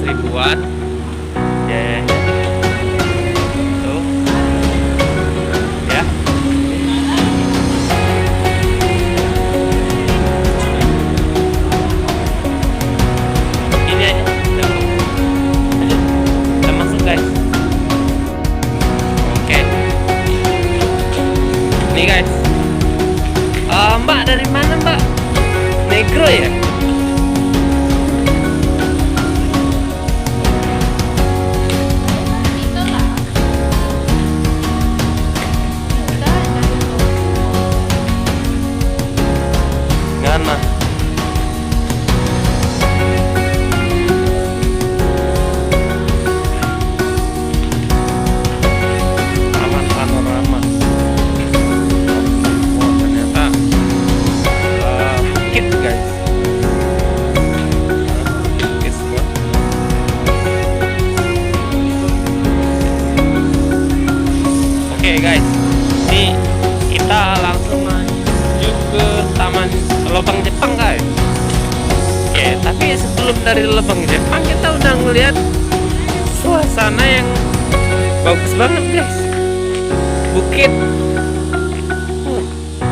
ribuan biayanya tuh ya. Ini aja kita masuk guys. Oke nih guys. Mbak dari mana mbak? Negro ya? Ngana. Taman panorama. Oh, ternyata bukit guys. Bukit semua. Oke guys, ini kita langsung menuju ke Taman Lobang Jepang guys. Oke, tapi sebelum dari Lobang Jepang kita udah ngeliat suasana yang bagus banget guys. Bukit,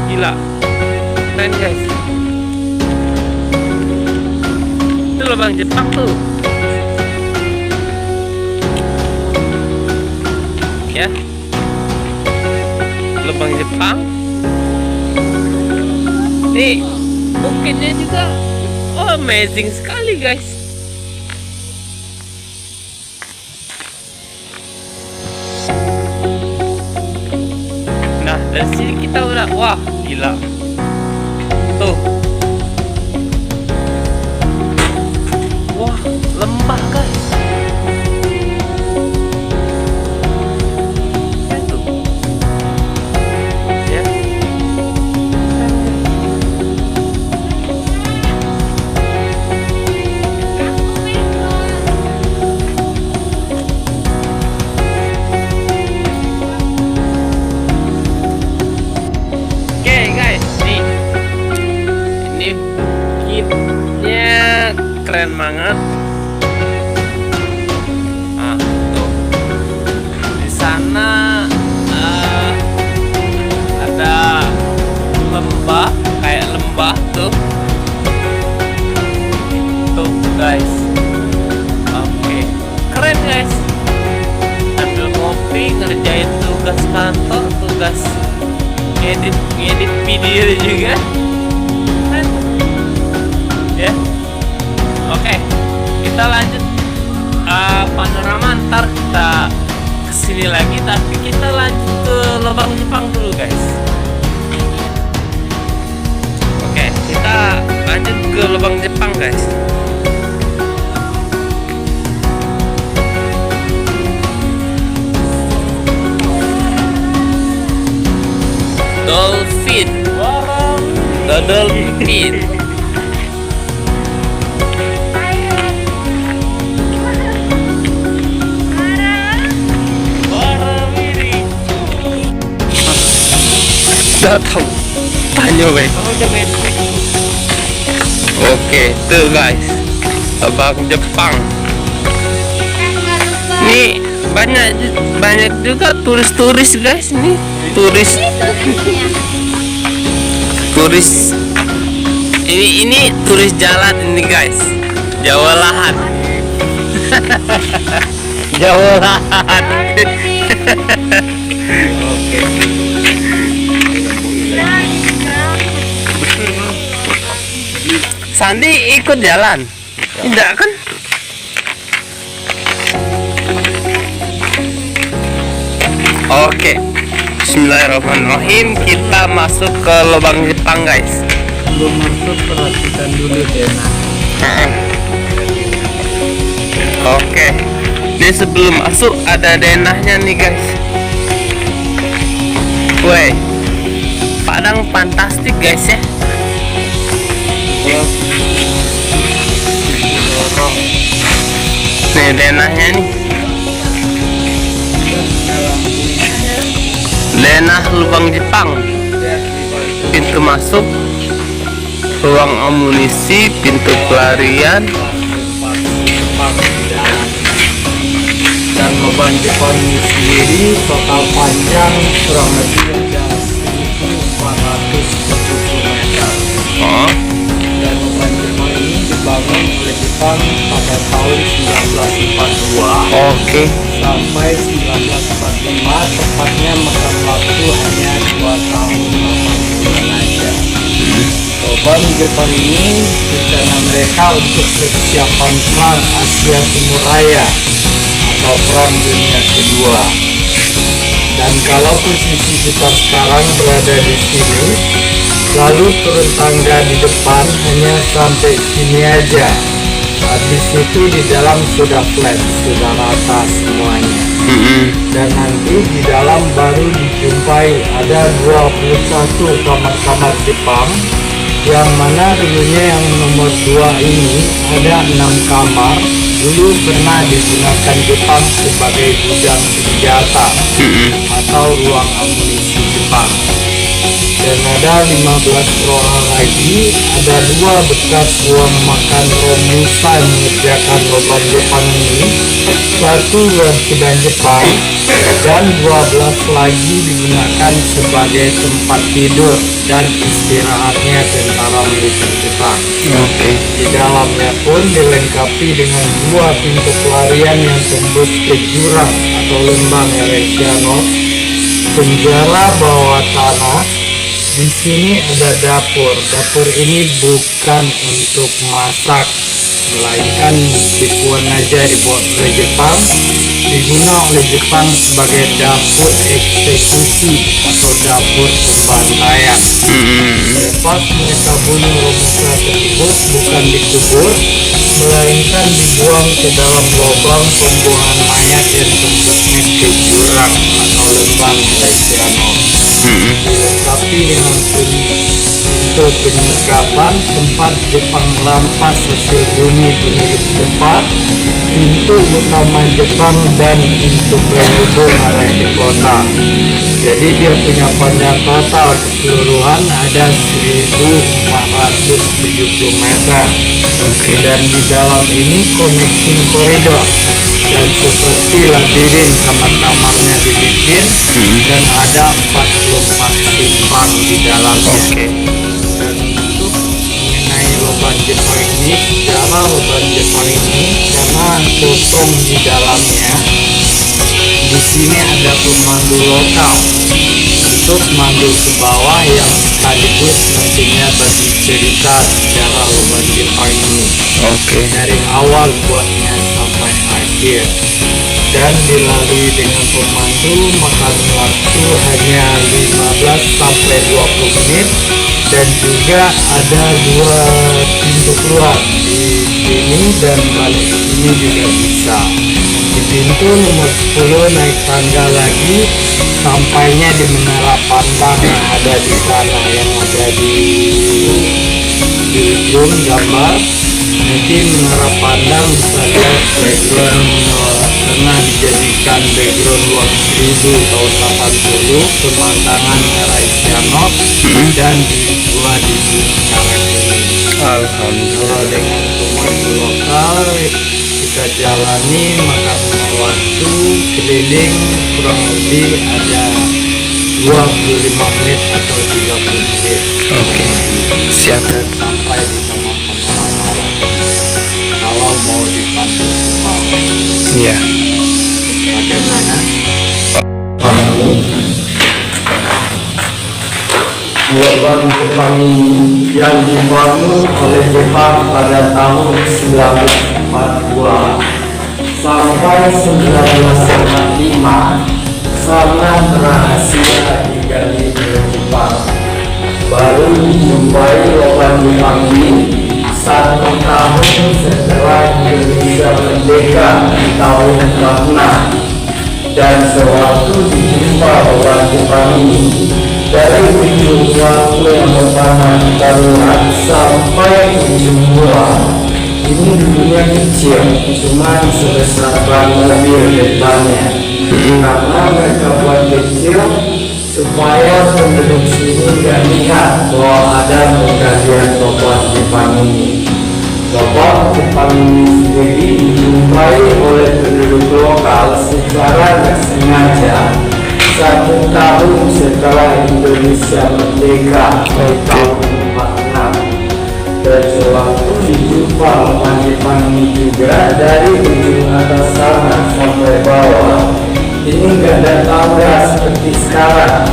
gila, keren guys. Itu Lobang Jepang tuh, ya. Lobang Jepang. Nih bukitnya juga, oh amazing sekali guys. Nah dari sini kita udah, wah gila tuh, wah lembah guys. Keren banget. Tuh di sana ada lembah, kayak lembah tuh guys. Oke, keren guys. Sambil ngopi ngerjain tugas kantor, tugas ngedit video juga. Keren ya. Oke, kita lanjut panorama, ntar kita kesini lagi, tapi kita lanjut ke Lobang Jepang dulu guys. Oke, kita lanjut ke Lobang Jepang guys. Dolphin. Datang tanya weh. Oke tuh guys, Lobang Jepang. Nih banyak juga turis guys. Nih turis ini turis jalan ini guys. Jawa lahat. Jawa lahat. Oke. Sandi ikut jalan? Tidak kan? Oke. Bismillahirrahmanirrahim. Kita masuk ke Lobang Jepang guys. Sebelum masuk perhatikan dulu denah. Oke. Ini sebelum masuk ada denahnya nih guys. Woi, padang fantastik guys ya. Nih denahnya nih. Denah Lobang Jepang. Pintu masuk, ruang amunisi, pintu pelarian. lubang Jepang ini sendiri total panjang kurang lebih ada 1.470 meter. Oh, Dan lubang Jepang ini dibangun oleh Jepang pada tahun 1942 oke. sampai 1945, tepatnya makan waktu hanya 2 tahun 8 bulan aja. Lubang Jepang ini rencana mereka untuk persiapan perang Asia Timur Raya atau perang dunia kedua. Dan kalau posisi kita sekarang berada di sini, lalu turun tangga di depan hanya sampai sini aja. Habis itu di dalam sudah flat, sudah rata semuanya. Dan nanti di dalam baru dijumpai ada 21 kamar-kamar Jepang, yang mana dulunya yang nomor 2 ini ada 6 kamar. Dulu pernah digunakan Jepang sebagai gudang senjata atau ruang amunisi Jepang. Dan ada 15 ruangan lagi, ada 2 bekas ruang makan Romusa yang mengerjakan lubang Jepang ini, 1 ruang sidang Jepang, dan 12 lagi digunakan sebagai tempat tidur dan istirahatnya tentara militer Jepang. Oke. Di dalamnya pun dilengkapi dengan 2 pintu pelarian yang tembus ke jurang atau lembang Eresiano, penjara bawah tanah. Di sini ada dapur. Dapur ini bukan untuk masak, melainkan dibuat aja dibuat oleh Jepang, digunakan oleh Jepang sebagai dapur eksekusi atau dapur pembantaian. Lepas mereka bunuh Romusa tersebut, bukan dikubur, melainkan dibuang ke dalam lubang pembuangan mayat yang tembusnya ke jurang atau lembang Eresiano. Dilengkapi dengan pintu penyergapan, tempat Jepang merampas hasil bumi penduduk tempat, pintu utama Jepang, dan pintu penghubung arah di kota. Jadi dia punya panjang total keseluruhan ada 1.470 meter. Dan di dalam ini connecting corridor, dan seperti labirin kamar-kamarnya dibikin, dan ada 44 simpang di dalamnya. Dan untuk mengenai lubang Jepang ini, sejarah lubang Jepang ini, karena kosong di dalamnya, di sini ada pemandu lokal untuk mandu ke bawah yang sekaligus nantinya bagi cerita sejarah lubang Jepang ini. Dari awal buatnya sampai akhir. Dan dilalui dengan pemandu, makan waktu hanya 15 sampai 20 menit. Dan juga ada 2 pintu keluar di sini dan balik sini juga bisa. Di pintu nomor 10 naik tangga lagi, sampainya di menara pandang yang ada di sana, yang ada di ujung gambar. Nanti menara pandang bisa lihat background pernah dijadikan background luar 1000 tahun 80 pemandangan Eresiano dan dibuat di sekarang ini. Alhamdulillah. Dengan pemandu lokal kita jalani makan waktu keliling kurang lebih ada 25 menit atau 30 menit. Siap. Sampai di kamar kalau mau dipandu Jepang. Iya. Bagaimana? Lubang Jepang yang dibangun oleh Jepang pada tahun 1942 sampai 1945 sangat rahasia digali oleh Jepang. Baru dijumpai lubang Jepang ini 1 tahun setelah Indonesia merdeka di tahun 46. Dan sewaktu dijumpa lubang Jepang ini, dari ujung waktu yang pertama darurat sampai ujung mula, ini dulunya kecil, cuma sebesar ban mobil depannya. Karena mereka buat kecil supaya penduduk sini nggak lihat bahwa ada penggalian lubang Jepang ini. Lubang Jepang ini sendiri dijumpai oleh penduduk lokal sejak secara nggak sengaja 1 tahun setelah Indonesia merdeka tahun 46. Dan sewaktu dijumpa orang Jepang ini juga dari ujung atas sana sampai bawah, ini nggak ada tangga seperti sekarang,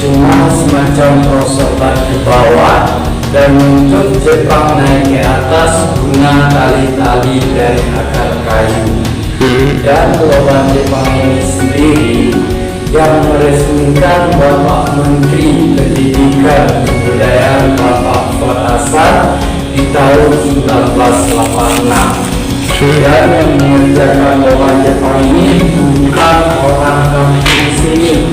cuma semacam prosotan ke bawah, dan untuk Jepang naik ke atas guna tali-tali dari akar kayu. Dan lubang Jepang ini sendiri yang meresmikan Bapak Menteri Pendidikan Kebudayaan Bapak Fuad Hasan di tahun 1986. Dan yang mengerjakan lubang Jepang ini bukan orang kampung sini.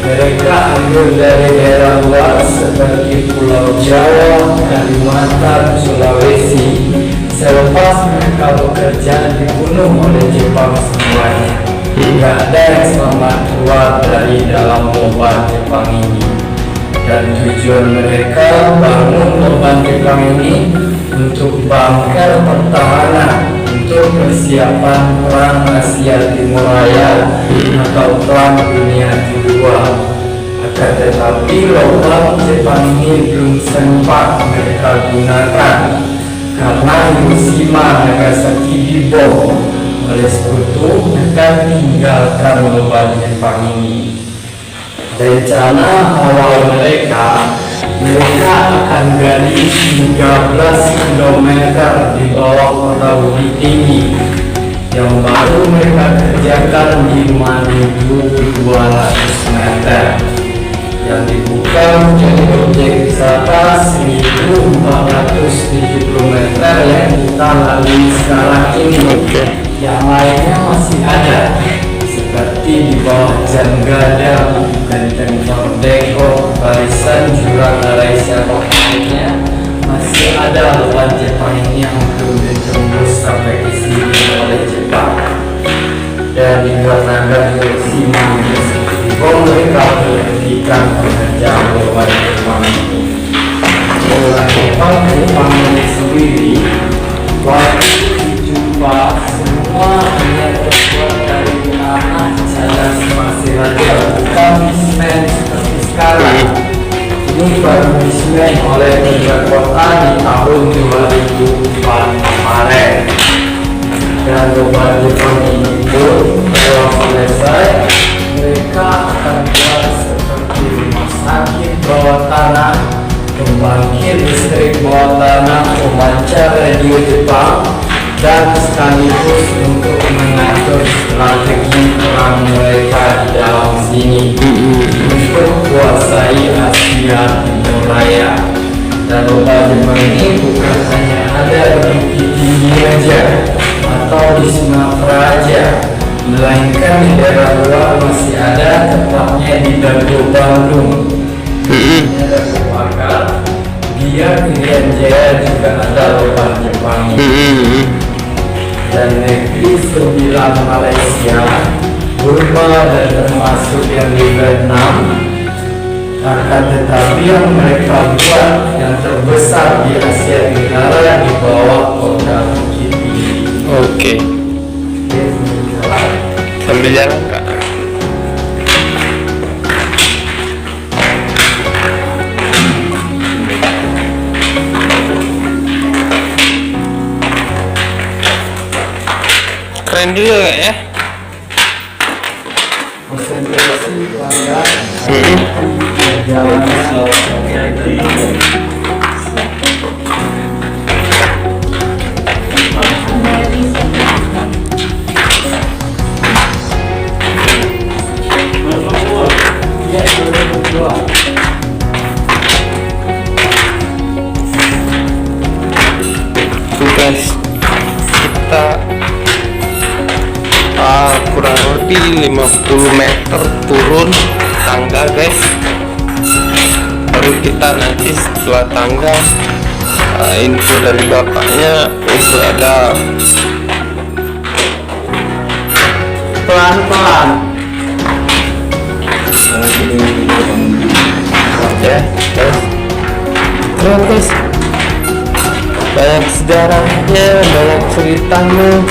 Mereka ambil dari daerah luar seperti Pulau Jawa, Kalimantan, Sulawesi. Selepas mereka bekerja dibunuh oleh Jepang semuanya. Tidak ada yang selamat keluar dari dalam lubang Jepang ini. Dan tujuan mereka bangun lubang Jepang ini untuk bangker pertahanan, untuk persiapan perang Asia Timur Raya atau perang dunia kedua. Akan tetapi lubang Jepang ini belum sempat mereka gunakan karena Hiroshima Nagasaki dibom. Oleh sekutu, mereka tinggalkan lubang Jepang ini. Rencana awal mereka akan gali 13 km di bawah kota Bukit Tinggi, yang baru mereka kerjakan 5.200 meter, yang dibuka menjadi objek wisata 1.470 meter yang kita lalui sekarang ini. Yang lainnya masih ada, seperti di bawah Jam Gadang, Benteng Merdeka, barisan jurang Malaysia lainnya masih ada lubang Jepang ini yang belum ditembus sampai ke sini oleh Jepang. Dan dikarenakan Hiroshima dibom, mereka menghentikan pengerjaan lubang Jepang ini. Lubang Jepang ini sendiri waktu dijumpa semua hanya terbuat dari tanah cadas pasir aja, bukan semen seperti sekarang. Ini baru disemen oleh Tiga Kota di tahun 2004 kemarin. Dan lubang Jepang ini pun kalau selesai, mereka akan buat seperti rumah sakit bawah tanah, pembangkit listrik bawah tanah, pemancar radio Jepang, dan sekaligus untuk mengatur strategi perang mereka di dalam sini untuk kuasai Asia Timur Raya. Dan lubang Jepang ini bukan hanya ada di Bukit Tinggi aja atau di Sumatera aja, melainkan di daerah luar masih ada, tepatnya di Dago Bandung. Ada Bakar, Biak, Irian Jaya juga ada lubang Jepang ini. Dan negeri 9 Malaysia, Burma, dan termasuk yang di Vietnam. Akan tetapi yang mereka buat yang terbesar di Asia Tenggara di bawah kota Bukit Tinggi. Oke. Sambil jalan Kak. Keren juga Kak ya. Konsentrasi pada jalan guys, kita kurang lebih 50 meter turun tangga guys, baru kita nanti setelah tangga info dari bapaknya itu ada pelan-pelan ya guys. Keren guys, banyak sejarahnya, banyak ceritanya.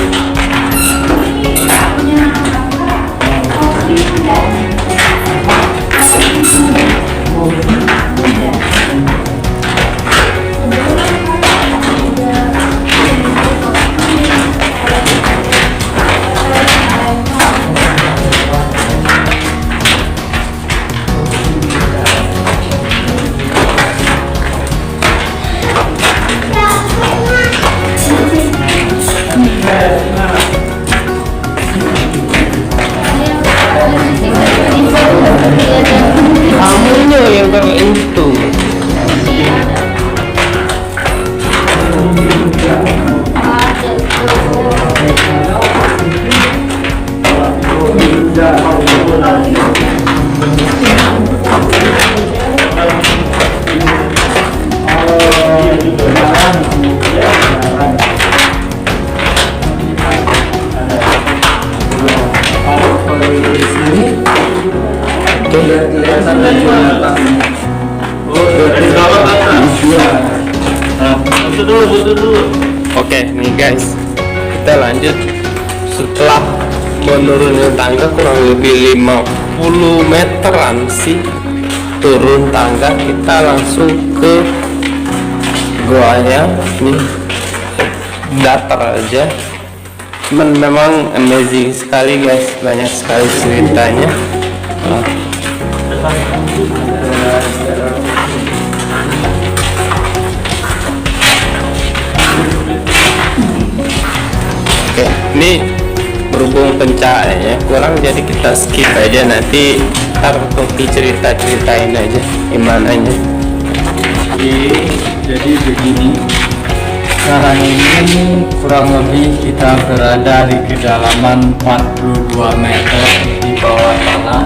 lanjut. Setelah menurunkan tangga kurang lebih 50 meteran sih turun tangga, kita langsung ke goanya. Nih datar aja, cuman memang amazing sekali guys, banyak sekali ceritanya. Oke, ini berhubung pencahayaannya kurang, jadi kita skip aja, nanti ntar Toki cerita-ceritain aja gimananya. Jadi begini, sekarang ini kurang lebih kita berada di kedalaman 42 meter di bawah tanah,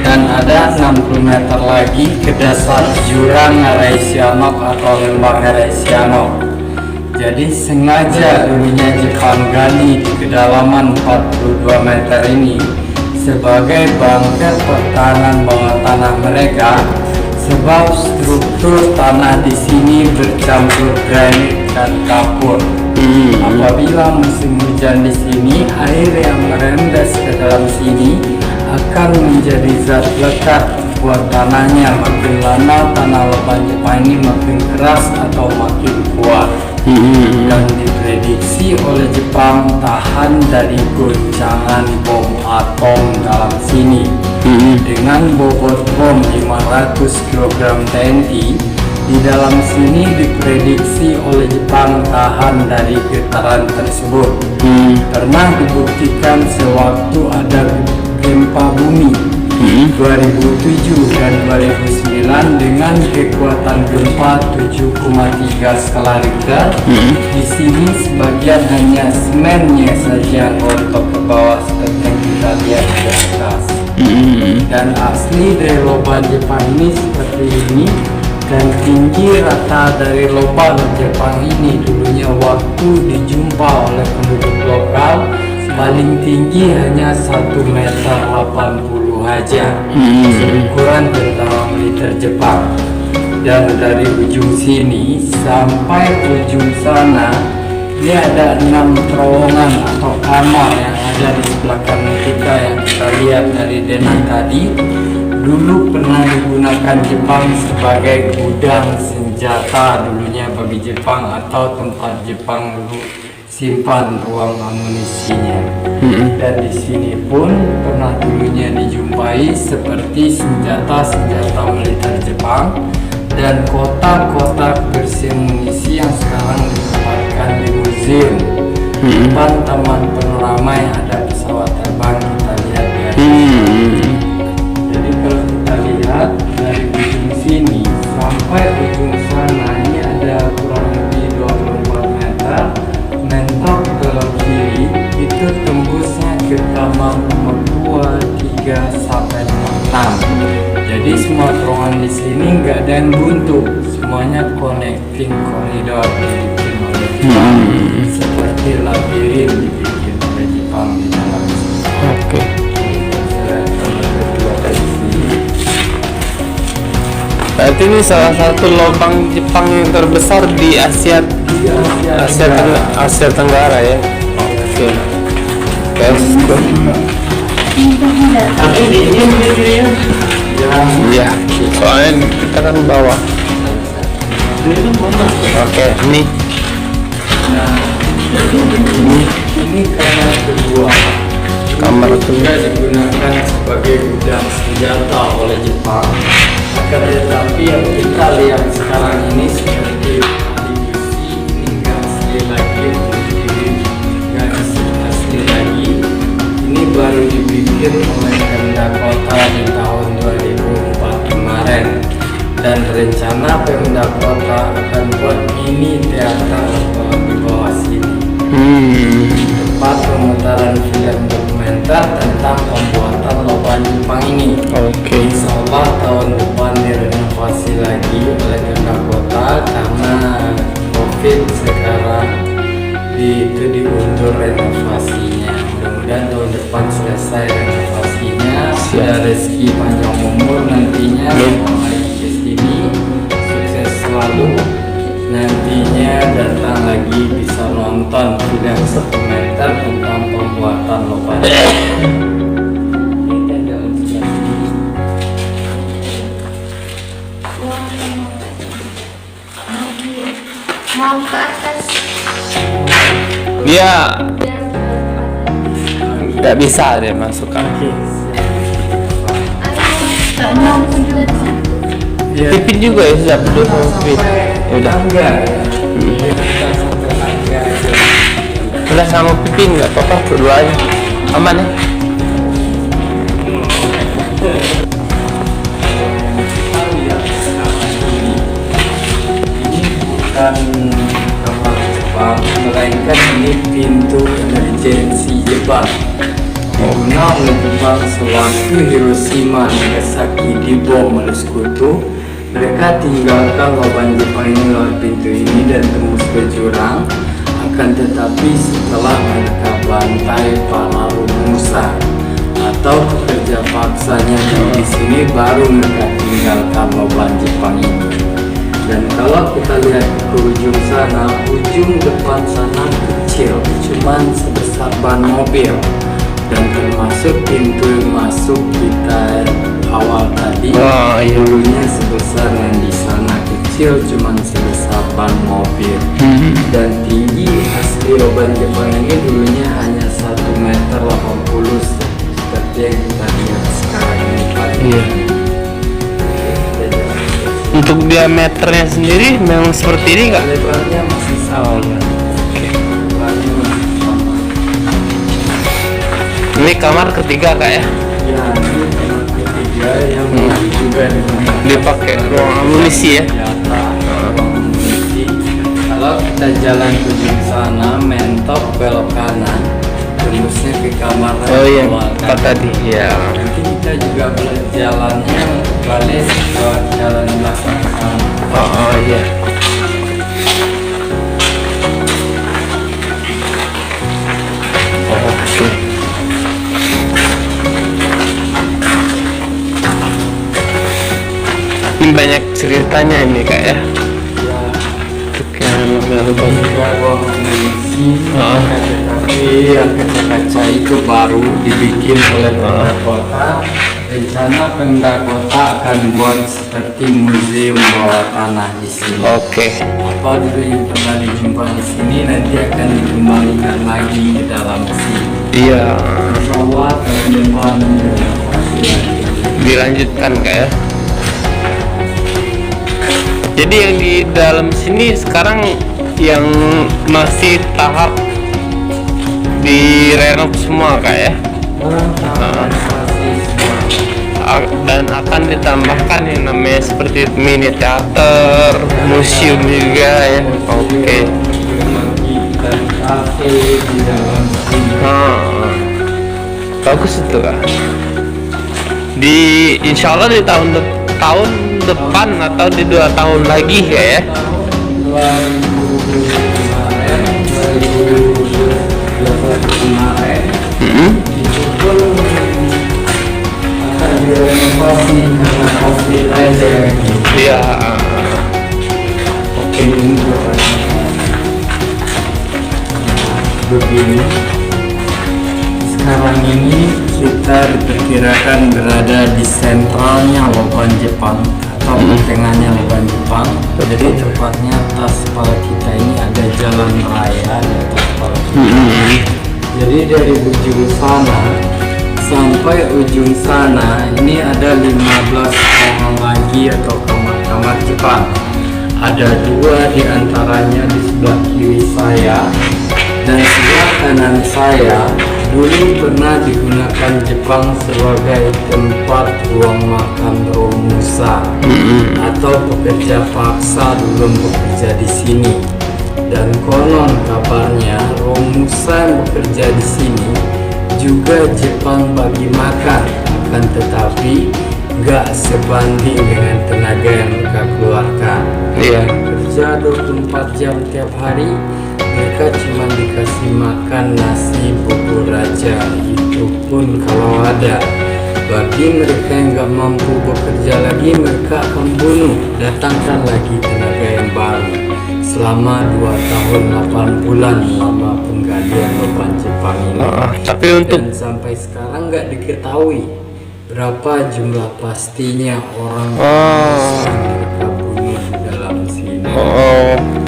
dan ada 60 meter lagi ke dasar jurang Ngarai Sianok atau lembah Ngarai Sianok. Jadi sengaja dulunya Jepang gali di kedalaman 42 meter ini sebagai bangker pertahanan bawah tanah mereka, sebab struktur tanah di sini bercampur granit dan kapur. Apabila musim hujan di sini, air yang merembes ke dalam sini akan menjadi zat lekat, buat tanahnya makin lama tanah leban Jepang ini makin keras atau makin kuat. Dan diprediksi oleh Jepang tahan dari goncangan bom atom dalam sini. Dengan bobot bom 500 kg TNT, di dalam sini diprediksi oleh Jepang tahan dari getaran tersebut. Pernah dibuktikan sewaktu ada gempa bumi 2007 dan 2009 dengan kekuatan gempa 7,3 skala Richter. Di sini sebagian hanya semennya saja yang rontok ke bawah seperti yang kita lihat di atas. Dan asli dari loban Jepang ini seperti ini, dan tinggi rata dari loban Jepang ini dulunya waktu dijumpa oleh penduduk lokal paling tinggi hanya 1,80 meter aja, seukuran tentara militer Jepang. Dan dari ujung sini sampai ujung sana ini ada 6 terowongan atau kamar yang ada di sebelah kanan kita yang kita lihat dari denah tadi. Dulu pernah digunakan Jepang sebagai gudang senjata dulunya bagi Jepang, atau tempat Jepang dulu simpan uang amunisinya. Dan di sini pun pernah dulunya dijumpai seperti senjata-senjata militer Jepang dan kotak-kotak berisi amunisi yang sekarang ditempatkan di museum. Depan taman panorama yang ada pesawat terbang kita lihat ya. Jadi kalau kita lihat dari ujung sini sampai ujung sana ini ada kurang lebih 24 meter. Mentok ke kiri itu tembusnya ke taman nomor 2, 3 sampai 6. Jadi semua terowongan di sini nggak ada yang buntu, semuanya connecting corridor dibikin oleh Jepang, seperti labirin dibikin oleh Jepang di dalam sini. Berarti ini salah satu lubang Jepang yang terbesar di Asia Tenggara ya. Oke. Tapi dingin gitu ya. Iya, soalnya kita kan bawah. Oke, nih. Ini kamar kedua. Kamar kedua digunakan sebagai gudang senjata oleh Jepang. Akan tetapi yang kita lihat sekarang ini seperti divisi, ini nggak asli lagi, nggak asli lagi. Ini baru dibikin oleh Pemda Kota di tahun 2004 kemarin, dan rencana Pemda Kota akan buat mini teater di bawah sini. Tempat pemutaran film dokumenter tentang pembuatan loban Jepang ini. Insya Allah tahun depan direnovasi lagi oleh Pemda Kota karena COVID sekarang itu diundur renovasinya. Mudah-mudahan tahun depan selesai renovasinya. Ada rezeki panjang umur nantinya, mau lagi ke sini, sukses selalu. Nantinya datang lagi bisa nonton film dokumenter Nggak bisa dia masuk kan. Ya, Pipin juga ya sudah berdua sama Pipin. Ya udah. enggak ya. Kita sampai tangga aja. Udah sama Pipin nggak apa-apa berdua aja. Aman ya. Bukan kamar Jepang, melainkan ini pintu emergency Jepang. Digunakan oleh Jepang sewaktu Hiroshima Nagasaki dibom oleh sekutu. Mereka tinggalkan lubang Jepang ini lewat pintu ini dan tembus ke jurang. Akan tetapi setelah mereka bantai para rumusa atau pekerja paksanya yang di sini, baru mereka tinggalkan lubang Jepang ini. Dan kalau kita lihat ke ujung sana, ujung depan sana kecil, cuman sebesar ban mobil. Dan termasuk pintu masuk kita awal tadi, Oh, iya. dulunya sebesar yang di sana kecil, cuman sebesar ban mobil. Dan tinggi asli lubang Jepang ini dulunya hanya 1,80 meter, seperti yang kita lihat sekarang ini Pak. Iya. Untuk diameternya sendiri memang seperti ini nggak? Lebarnya masih sama. Oke. Lebarnya masih sama. Ini kamar ketiga kak ya? Ya, ini kamar ketiga yang juga Dipakai ruang amunisi ya? senjata, ruang amunisi. Kalau kita jalan ke ujung sana, mentok belok kanan, tembusnya ke kamar Oh iya, awal kak tadi ya. Nanti kita juga jalannya balik lewat jalan belakang sana. Oh iya. Oke. Ini banyak ceritanya ini kak ya. Ya, Sekian lubang. juga ruang amunisi. Oh. Tapi yang kaca-kaca itu baru dibikin oleh Pemda Kota. Rencana Pemda Kota akan buat seperti museum bawah tanah di sini. Oke. Apa dulu yang pernah dijumpa di sini nanti akan dikembangkan lagi ke dalam sini. Iya. Insya Allah tahun depan pasti lagi. Dilanjutkan kak ya. Jadi yang di dalam sini sekarang yang masih tahap direnov semua kak ya. Orang tahu masih semua. Dan akan ditambahkan yang namanya seperti mini teater, museum juga ya. Oke. Dan kafe di dalam sini. Bagus itu kak. Di insya Allah di tahun depan atau di 2 tahun lagi ya. 2012 kemarin itu pun akan direnovasi karena COVID aja gitu. Iya. Oke, ini begini. Sekarang ini kita diperkirakan berada di sentralnya lubang Jepang atau tengahnya lubang Jepang. Jadi tepatnya atas kepala kita ini ada jalan raya di atas kepala kita. Jadi dari ujung sana sampai ujung sana ini ada 15 kamar lagi atau kamar-kamar Jepang. Ada 2 di antaranya di sebelah kiri saya dan sebelah kanan saya. Dulu pernah digunakan Jepang sebagai tempat ruang makan romusa atau pekerja paksa dulu bekerja di sini. Dan konon kabarnya romusa yang bekerja di sini juga Jepang bagi makan, akan tetapi gak sebanding dengan tenaga yang mereka keluarkan. Iya. Kerja 24 jam tiap hari, mereka cuma dikasih makan nasi bubur aja, itu pun kalau ada. Bagi mereka yang gak mampu bekerja lagi, mereka akan bunuh, datangkan lagi tenaga yang baru. Selama 2 tahun 8 bulan lama penggalian lubang Jepang ini. Tapi untuk Dan sampai sekarang nggak diketahui berapa jumlah pastinya orang yang mereka bunuh di dalam sini.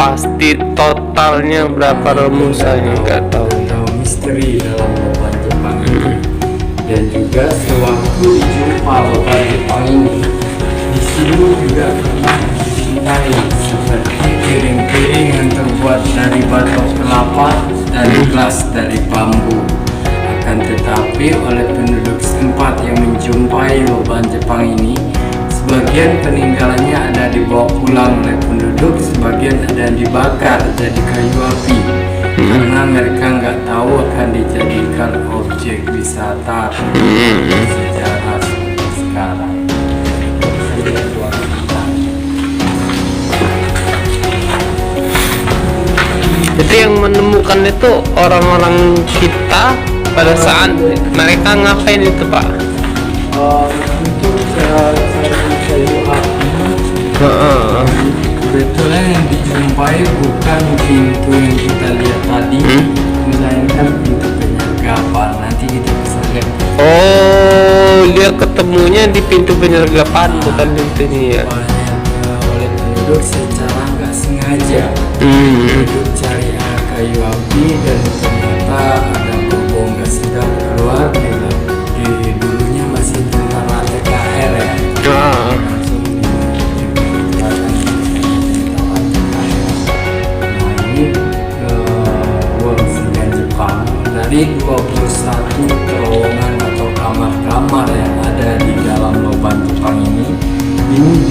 pasti totalnya berapa remusanya nggak tahu. Tahu misteri dalam lubang Jepang ini. Dan juga sewaktu dijumpa lobang Jepang ini, di sini juga pernah dijumpai seperti piring-piring yang terbuat dari batok kelapa dan gelas dari bambu. Akan tetapi oleh penduduk setempat yang menjumpai lobang Jepang ini, sebagian peninggalannya ada dibawa pulang oleh penduduk, sebagian ada yang dibakar jadi kayu api. Karena mereka nggak tahu akan dijadikan objek wisata sejarah seperti sekarang. Jadi yang menemukan itu orang-orang kita pada saat mereka ngapain itu, Pak? Untuk cari kayu api, kebetulan yang dijumpai bukan pintu yang kita lihat tadi, melainkan pintu penyergapan. Nanti kita bisa lihat. Oh, dia ketemunya di pintu penyergapan, bukan pintunya ya. Oleh penduduk secara nggak sengaja. Penduduk cari kayu api dan ternyata ada bau nggak sedap keluar. Dulunya masih tentara TKR ya. Langsung ruang sidang Jepang. Dari 21 terowongan atau kamar-kamar yang ada di dalam lubang Jepang ini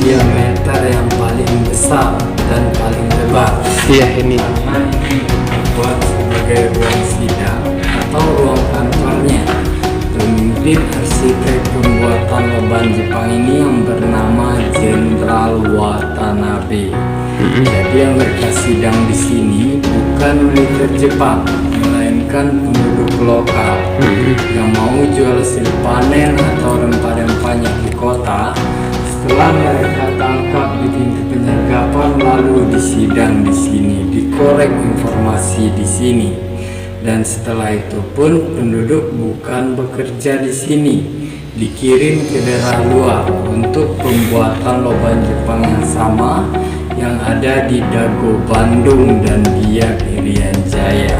diameter yang paling besar dan paling lebar. Iya, ini. Karena ini dibuat sebagai ruang sidang atau ruang kantornya pemimpin arsitek pembuatan lubang Jepang ini yang bernama Jenderal Watanabe. Jadi yang mereka sidang di sini bukan militer Jepang, melainkan penduduk lokal yang mau jual hasil panen atau rempah-rempahnya di kota. Setelah mereka tangkap di pintu penyergapan, lalu disidang di sini, dikorek informasi di sini. Dan setelah itu pun penduduk bukan bekerja di sini, dikirim ke daerah luar untuk pembuatan lubang Jepang yang sama yang ada di Dago Bandung dan Biak Irian Jaya.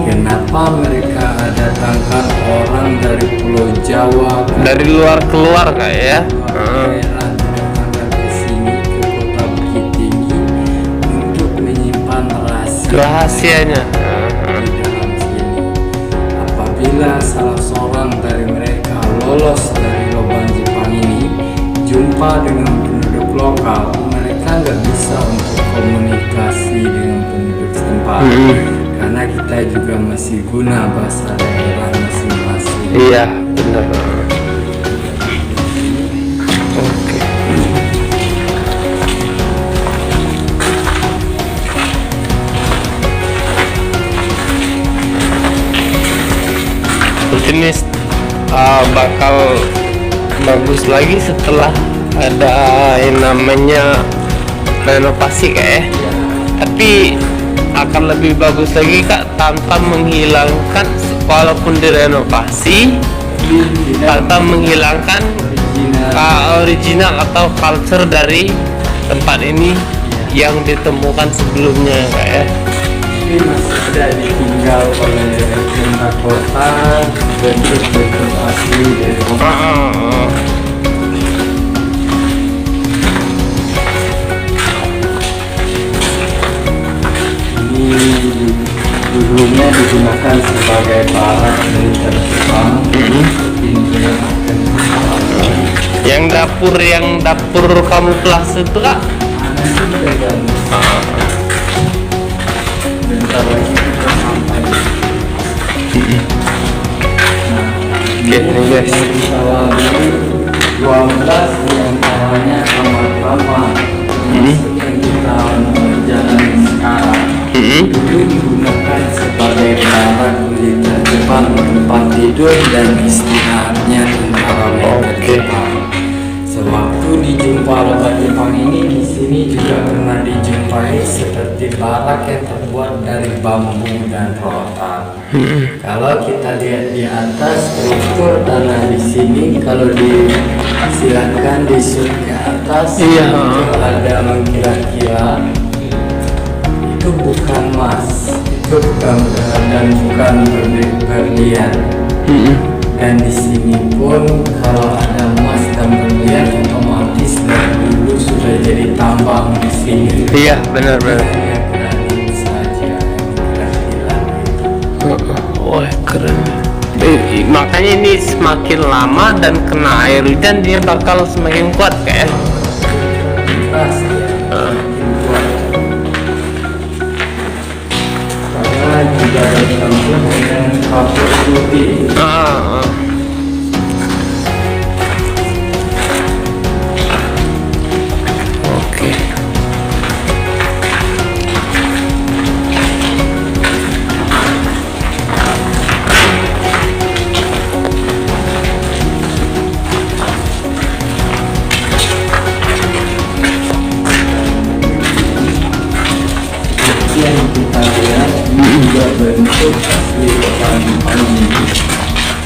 Kenapa mereka datangkan orang dari Pulau Jawa Dari luar keluar kak ya? daerah datangkan ke sini, ke kota Bukit Tinggi untuk menyimpan Rahasianya. di dalam sini. Apabila salah seorang dari mereka lolos dari lubang Jepang ini, jumpa dengan penduduk lokal, mereka nggak bisa untuk komunikasi dengan penduduk setempat. Karena kita juga masih guna bahasa daerah masing-masing. Iya, benar. Oke. Ini bakal bagus lagi setelah ada yang namanya renovasi kak ya. Tapi akan lebih bagus lagi kak tanpa menghilangkan, walaupun direnovasi tanpa menghilangkan original atau culture dari tempat ini yang ditemukan sebelumnya kak ya. Ini masih ada ditinggal oleh pemerintah kota, bentuk-bentuk asli dari kota. Ini dulunya digunakan sebagai barak militer Jepang. Pintu yang akan Yang dapur kamuflase itu kak. bentar lagi kita sampai. Oke nih guys. Salah 12 diantaranya kamar-kamar yang kita jalani sekarang. Dulu digunakan sebagai barak militer Jepang, tempat tidur dan istirahatnya tentara militer Jepang. Sewaktu dijumpa lubang Jepang ini, di sini juga pernah dijumpai seperti barak yang terbuat dari bambu dan rotan. Kalau kita lihat di atas struktur tanah di sini, kalau disilakan di zoom ke atas, itu ada mengkira-kira itu bukan emas, itu bukan dan bukan berlian. Dan di sini pun kalau ada emas dan berlian otomatis dari dulu sudah jadi tambang di sini. Iya, benar-benar. Ya keranin saja kira-kira. Wah, keren. Makanya ini semakin lama dan kena air hujan dia bakal semakin kuat kayak. Keras ya, semakin kuat. Karena juga bercampur dengan kapur putih. Oke. Yang kita lihat ini juga bentuk asli lubang ini.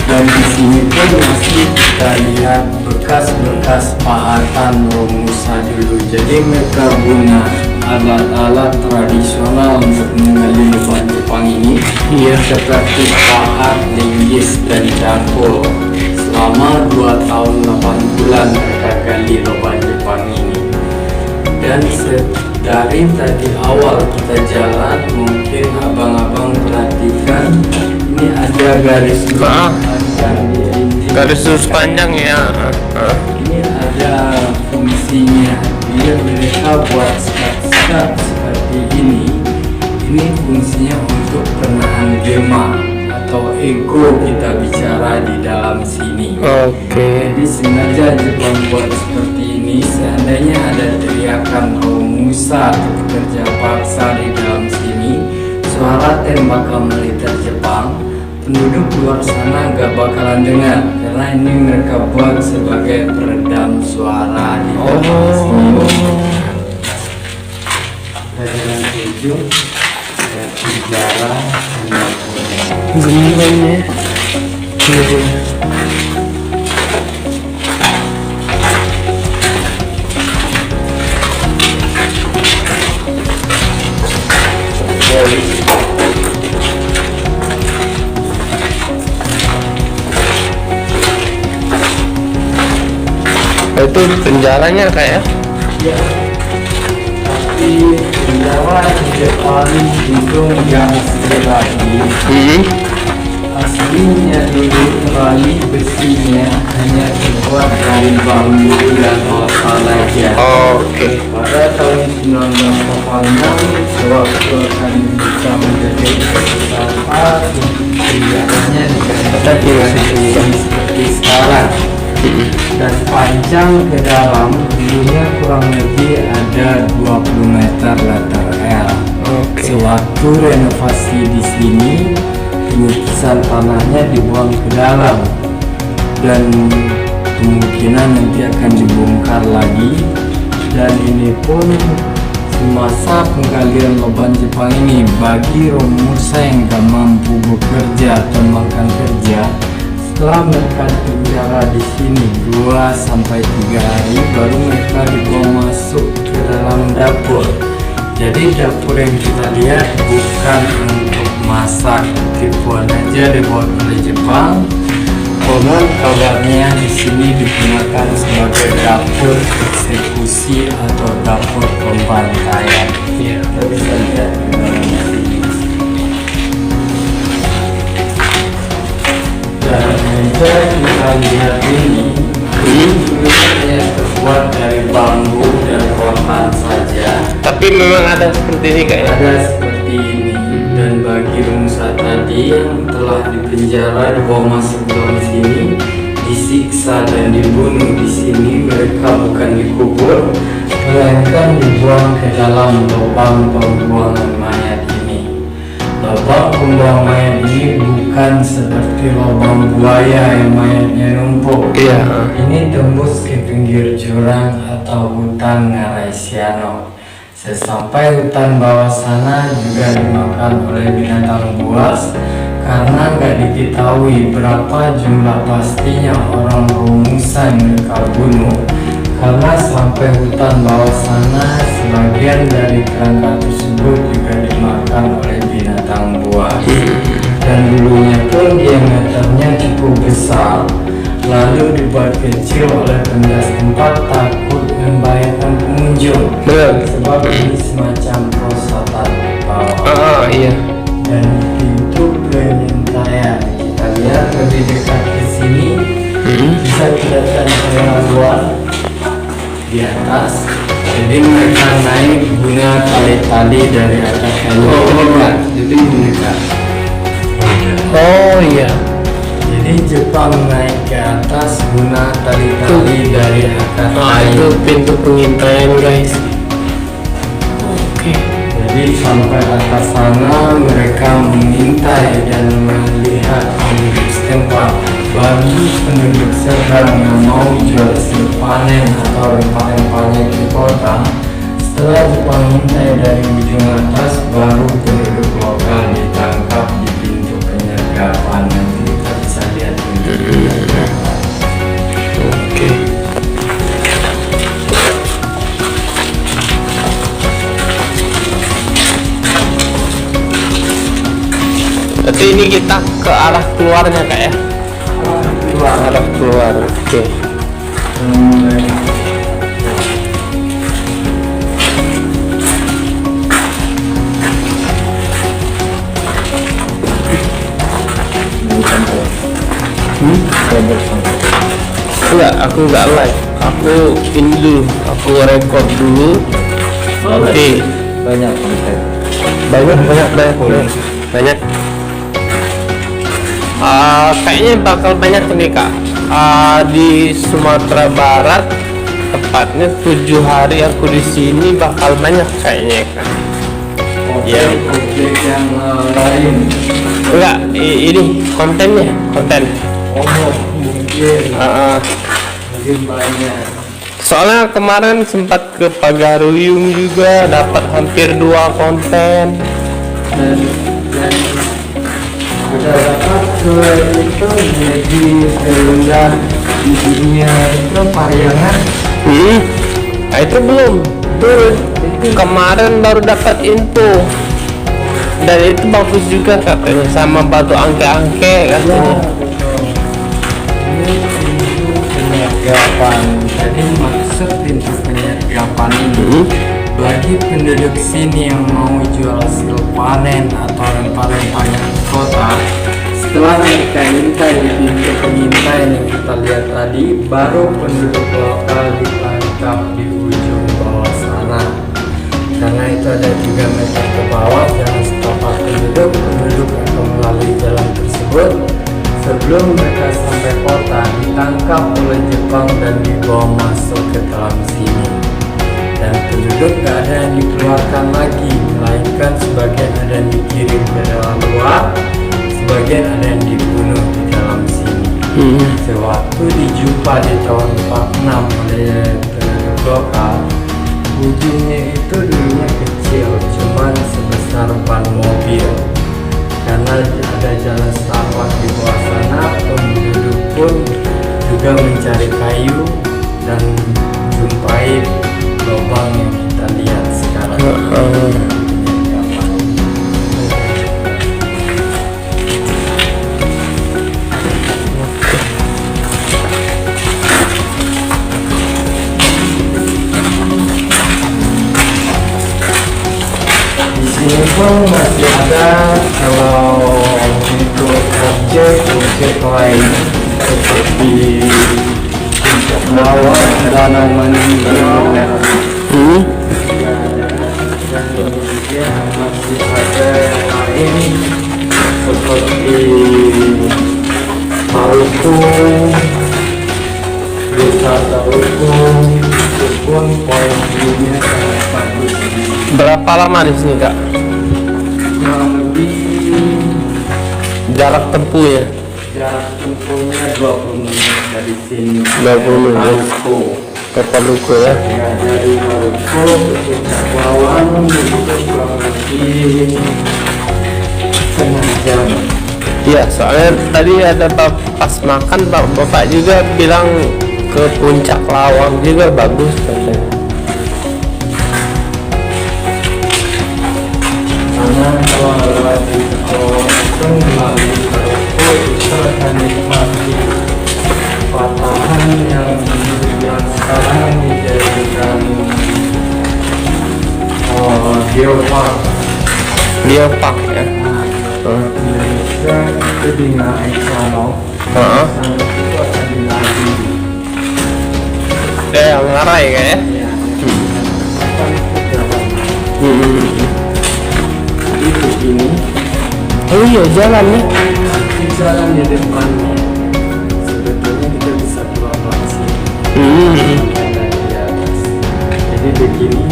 Dan di sini pun masih kita lihat bekas-bekas pahatan Romusa dulu. Jadi mereka guna alat-alat tradisional untuk menggali lubang Jepang ini. Iya. Seperti pahat, linggis, dan cangkul. Selama 2 tahun 8 bulan mereka gali lubang Jepang ini. Dan dari tadi awal kita jalan, mungkin abang-abang perhatikan ini ada garis lurus panjang di dinding. Garis lurus panjang ya. Ini ada fungsinya. Dia mereka buat sekat-sekat seperti ini. Ini fungsinya untuk penahan gema atau ego kita bicara di dalam sini. Oke. Jadi sengaja Jepang buat seperti ini. Seandainya ada teriakan Romusa atau pekerja paksa di dalam sini, suara tembakan militer Jepang, penduduk luar sana gak bakalan dengar karena ini mereka buat sebagai peredam suara di dalam sini. Jalan 7 sejarah Gemulainya. Itu penjaranya kayak. ya. Tapi penjara di depan itu yang asli lagi. Aslinya dulu tali besinya hanya terbuat dari bambu dan rotan aja. Oke. Pada tahun 1986 sewaktu akan bisa menjadi pesawat, penjaranya diganti seperti sekarang. Dan panjang ke dalam dulunya kurang lebih ada 20 meter letter L. Sewaktu renovasi di sini, penyisiran tanahnya dibuang ke dalam dan kemungkinan nanti akan dibongkar lagi. Dan ini pun semasa penggalian lubang Jepang ini bagi Romusa yang gak mampu bekerja atau makan kerja, setelah mereka penjara di sini 2-3 hari baru mereka dibawa masuk ke dalam dapur. Jadi dapur yang kita lihat bukan untuk masak, tipuan aja dibuat oleh Jepang. Konon kabarnya di sini digunakan sebagai dapur eksekusi atau dapur pembantaian. Iya. Kita bisa lihat di dalam sini. Dan meja kita lihat ini hanya terbuat dari bambu dan rotan saja. Tapi memang ada seperti ini kayaknya. Ada seperti ini. Dan bagi Romusa tadi yang telah dipenjara dibawa masuk dalam sini, disiksa dan dibunuh di sini, mereka bukan dikubur, melainkan dibuang ke dalam lubang pembuangan mayat ini. Lubang pembuangan mayat ini bukan seperti lubang buaya yang mayatnya numpuk. Iya. Ini tembus ke pinggir jurang atau hutan Ngarai Siano. Sesampai hutan bawah sana juga dimakan oleh binatang buas karena nggak diketahui berapa jumlah pastinya orang Romusa yang mereka bunuh. Karena sampai hutan bawah sana sebagian dari kerangka tersebut juga dimakan oleh binatang buas. Dan dulunya pun diameternya cukup besar. besar lalu dibuat kecil oleh pendas tempat takut membahayakan pengunjung. Benar. Sebab ini semacam prasata bawah. Iya. Dan pintu pengintaian kita lihat lebih dekat ke sini bisa kelihatan area luar di atas. Jadi mereka naik guna tali-tali dari atas mendekat. Jadi mendekat. Oh iya. Jadi Jepang naik ke atas guna tali-tali dari atas Nah, itu pintu pengintaian guys. Oke. Jadi sampai atas sana mereka mengintai dan melihat penduduk setempat. Bagi penduduk seberang yang mau jual hasil panen atau rempah-rempahnya di kota, setelah Jepang mengintai dari ujung atas, baru penduduk lokal ditangkap di pintu penyergapan. Nanti kita bisa lihat pintu penyergapan. Oke. Berarti ini kita ke arah keluarnya kak ya? Arah keluar. Oke. Enggak, aku enggak live. Aku ini dulu, aku record dulu. Nanti Banyak konten. banyak. Kayaknya bakal banyak nih kak. Di Sumatera Barat, tepatnya 7 hari aku di sini bakal banyak kayaknya kak. Ya. Objek yang lain. Enggak, ini konten. Oh, mungkin banyak. Soalnya kemarin sempat ke Pagaruyung juga dapat hampir 2 konten. Dan udah dapat itu jadi terendah di dunia itu Pariangan. Nah itu belum. Tuh kemarin baru dapat info. Dan itu bagus juga katanya sama batu angke-angke katanya. Ini pintu penyergapan. Jadi maksud pintu penyergapan ini bagi penduduk sini yang mau jual hasil panen atau rempah-rempahnya ke kota, setelah mereka intai di pintu pengintaian yang kita lihat tadi, baru penduduk lokal ditangkap di ujung bawah sana. Karena itu ada 3 meter ke bawah jalan setapak penduduk akan melalui jalan tersebut. Sebelum mereka sampai kota, ditangkap oleh Jepang dan dibawa masuk ke dalam sini. Dan penduduk gak ada yang dikeluarkan lagi, melainkan sebagian ada yang dikirim ke dalam luar, sebagian ada yang dibunuh di dalam sini. Sewaktu dijumpa di tahun 46 oleh penduduk lokal, ujungnya itu dulunya kecil, cuman sebesar ban mobil. Karena ada jalan setapak di bawah sana, penduduk pun juga mencari kayu dan jumpai lubang yang kita lihat sekarang. Di sini pun masih ada kalau untuk objek lain seperti bawah danau meninggal. Masih ada yang lain seperti Maluku, desa Maluku, itu pun poin view-nya sangat bagus. Berapa lama di sini kak? Kurang lebih Jarak tempuhnya? jarak tempuhnya 20 menit dari sini. 20 menit. Maluku. Ke Paluku ya? Ya, dari Maluku ke puncak Wawan itu kurang lebih setengah jam. Iya, soalnya tadi ada pas makan bapak juga bilang ke puncak Lawang juga bagus katanya. Karena kalau lewat di Kepulauan itu melalui Maluku itu akan nikmati Jepang ya. Indonesia itu dinaik Sanok. Heeh. Sanok itu akan dinaikin. Ada yang ngarai kayak. Ya, akan ke jalan. Jadi begini, Oh iya jalannya. di jalan di depannya sebetulnya kita bisa keluar dari sini. Dari atas. Jadi begini,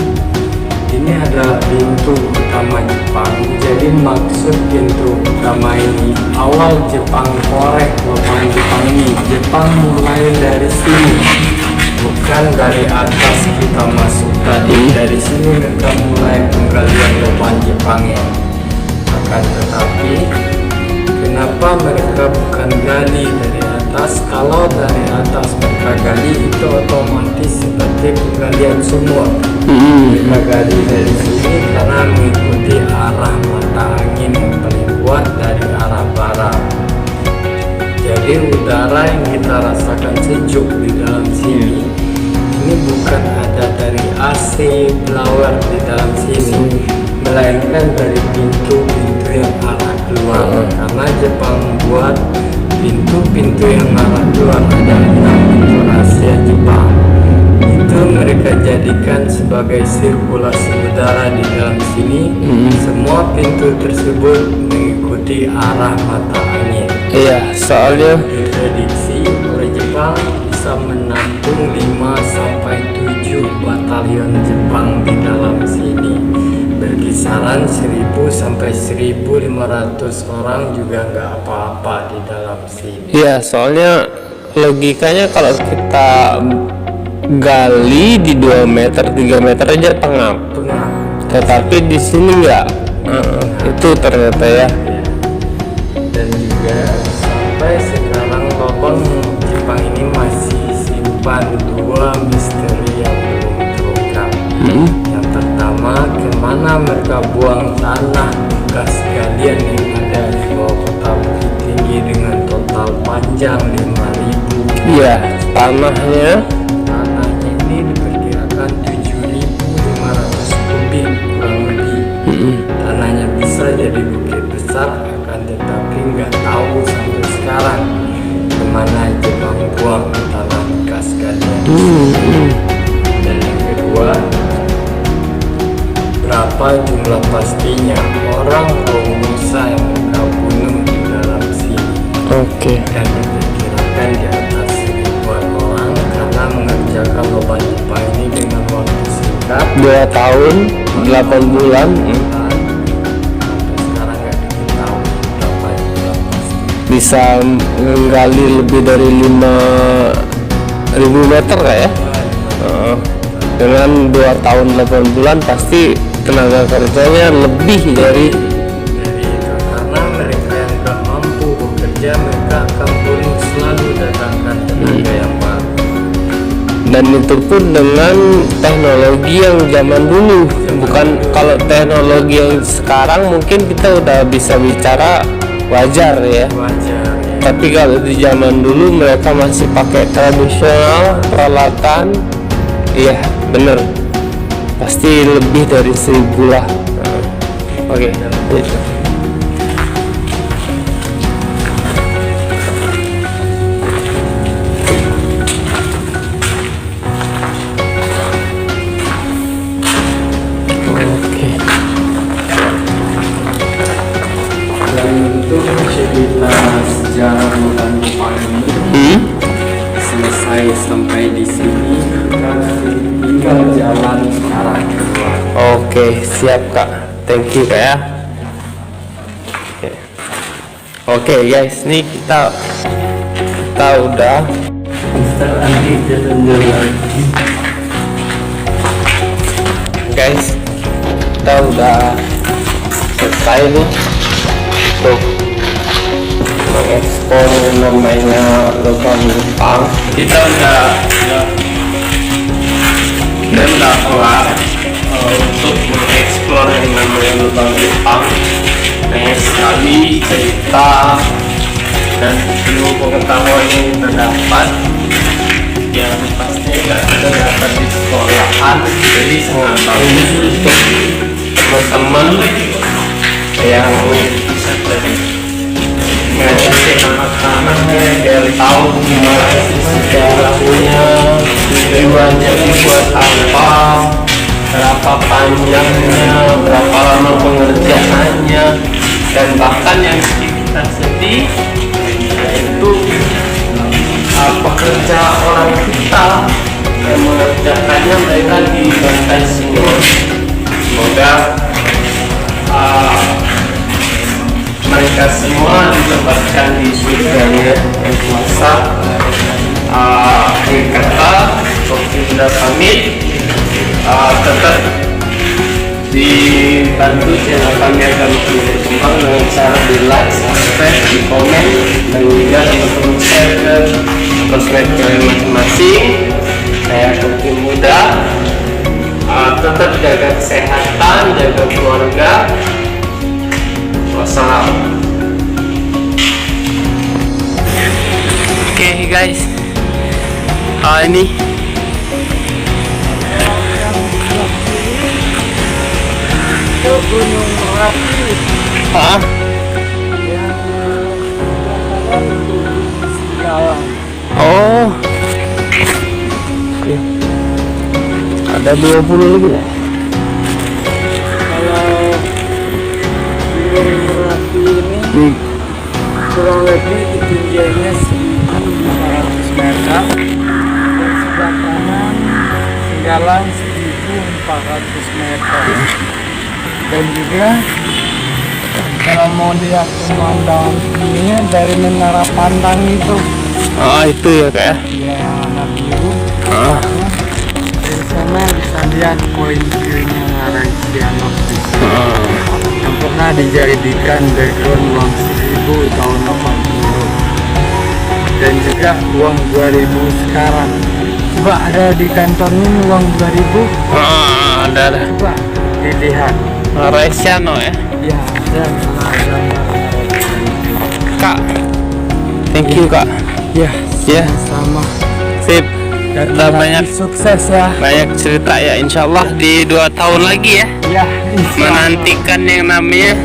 ini ada pintu utama Jepang. Jadi maksud pintu utama ini awal Jepang korek lubang Jepang ini. Jepang mulai dari sini, bukan dari atas kita masuk tadi. Dari sini mereka mulai penggalian lubang Jepangnya. Akan tetapi kenapa mereka bukan gali dari atas? Kalau dari atas mereka gali itu otomatis seperti penggalian sumur. Mereka gali dari sini karena mengikuti arah mata angin yang paling kuat dari arah barat. Jadi udara yang kita rasakan sejuk di dalam sini ini bukan ada dari AC blower di dalam sini, melainkan dari pintu-pintu yang arah keluar. Karena Jepang buat pintu-pintu yang arah keluar ada 6 pintu rahasia Jepang. Itu mereka jadikan sebagai sirkulasi udara di dalam sini. Semua pintu tersebut mengikuti arah mata angin. Iya, soalnya Diprediksi oleh Jepang bisa menampung 5 sampai 7 batalion Jepang di dalam sini. Berkisaran 1000 sampai 1500 orang juga nggak apa-apa di dalam sini. iya soalnya logikanya kalau kita gali di 2 meter 3 meter aja pengap. Pengap. Tetapi di sini enggak. Itu ternyata ya. Dan juga sampai sekarang lubang Jepang ini masih simpan 2 misteri yang belum terungkap. Yang pertama, kemana mereka buang tanah bekas galian yang ada di bawah kota Bukit Tinggi dengan total panjang 5.000. Iya, tanahnya Tanahnya ini diperkirakan 7.500 kubik kurang lebih. Tanahnya bisa jadi bukit besar, akan tetapi nggak tahu sampai sekarang kemana Jepang buang tanah bekas galian. Dan yang kedua, berapa jumlah pastinya orang Romusa yang mereka bunuh di dalam sini. oke. Dan diperkirakan di atas 1000-an orang karena mengerjakan lubang Jepang ini dengan waktu singkat. 2 tahun 8 bulan. Sampai sekarang nggak diketahui berapa jumlah pasti. Bisa menggali lebih dari 5.000 meter kayak ya. Dengan 2 tahun 8 bulan pasti tenaga kerjanya lebih dari Jadi itu karena mereka yang nggak mampu bekerja, mereka akan bunuh, selalu datangkan tenaga yang baru. dan itu pun dengan teknologi yang zaman dulu, bukan kalau teknologi yang sekarang mungkin kita udah bisa bicara wajar ya, Wajar ya. tapi kalau di zaman dulu mereka masih pakai tradisional peralatan. Iya bener, pasti lebih dari 1000 lah. Oke. Oke. Dan untuk cerita sejarah lubang Jepang ini selesai sampai di sini, kita tinggal jalan arah keluar. Oke, siap Kak. Thank you Kak ya. Oke guys, nih kita udah Nanti jalan-jalan. guys, kita udah selesai nih untuk mengekspor yang namanya lubang Jepang. Kita udah kelar untuk mengeksplor yang namanya lubang Jepang. Banyak sekali cerita dan ilmu pengetahuan yang kita dapat yang pasti nggak kita dapat di sekolahan. Jadi sangat bagus untuk teman-teman yang bisa ngajarin anak-anaknya biar tahu gimana sih sejarahnya, tujuannya dibuat apa, berapa panjangnya, berapa lama pengerjaannya, dan bahkan yang kita sedih yaitu pekerja orang kita yang mengerjakannya mereka dibantai semua. Semoga mereka semua ditempatkan di surganya yang kuasa. Akhir kata, waktu sudah pamit, tetap dibantu channel kami agar makin berkembang dengan cara di like, subscribe, di komen, dan juga untuk share ke sosmed kalian masing-masing. Saya Koki Muda, tetap jaga kesehatan, jaga keluarga. Wassalam. Oke guys, ini ke Gunung Merapi yang Singgalang. oh oke. Ada 20 lagi ya? Kalau Gunung Merapi ini kurang lebih ketinggiannya 1.500 meter, dan sebelah kanan Singgalang 1.400 meter. Dan juga kalau mau lihat pemandangan ini dari Menara Pandang itu, Oh itu ya kak ya? yang warna biru, Ah. dari sana bisa lihat poin-poinnya Raisianok yang pernah dijadikan background uang 1000 tahun 80 dan juga uang 2000 sekarang. Coba ada di kantor ini uang 2000, Ada coba dilihat. Raisiano ya? Ya, ada gambar. Kak, thank you kak. Ya, Ya. sama. Sip. Kita banyak Sukses ya. cerita ya, insyaallah di 2 tahun lagi ya. Ya, Menantikan yang namanya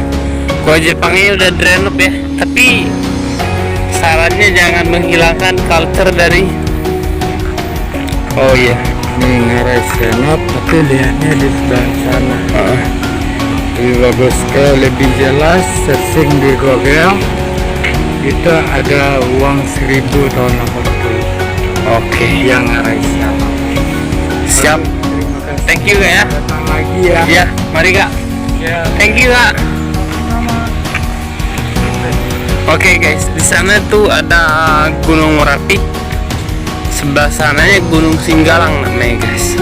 Gua Jepangnya udah renov ya, tapi sarannya jangan menghilangkan culture dari ini ngarai senap, tapi lihatnya di sebelah sana. Lebih bagus ke lebih jelas, searching di Google itu ada uang 1000 tahun 80 Oke. yang ngarai senap. Siap. Terima kasih. Thank you kak ya. Datang lagi ya. Ya, mari kak. Ya. Thank you kak. Oke guys, di sana tuh ada Gunung Merapi. Sebelah sananya Gunung Singgalang namanya guys.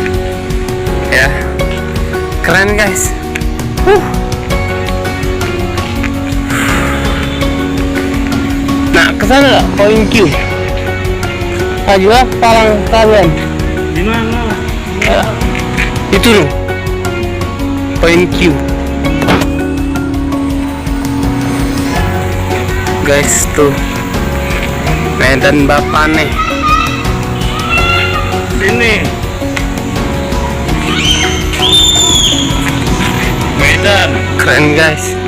Ya, keren guys. Nah, kesana lah, poin Q. Ajulah palang kalian. Di mana? Itu loh, poin Q. Guys tuh Medan Bapane. Sini. Medan keren guys.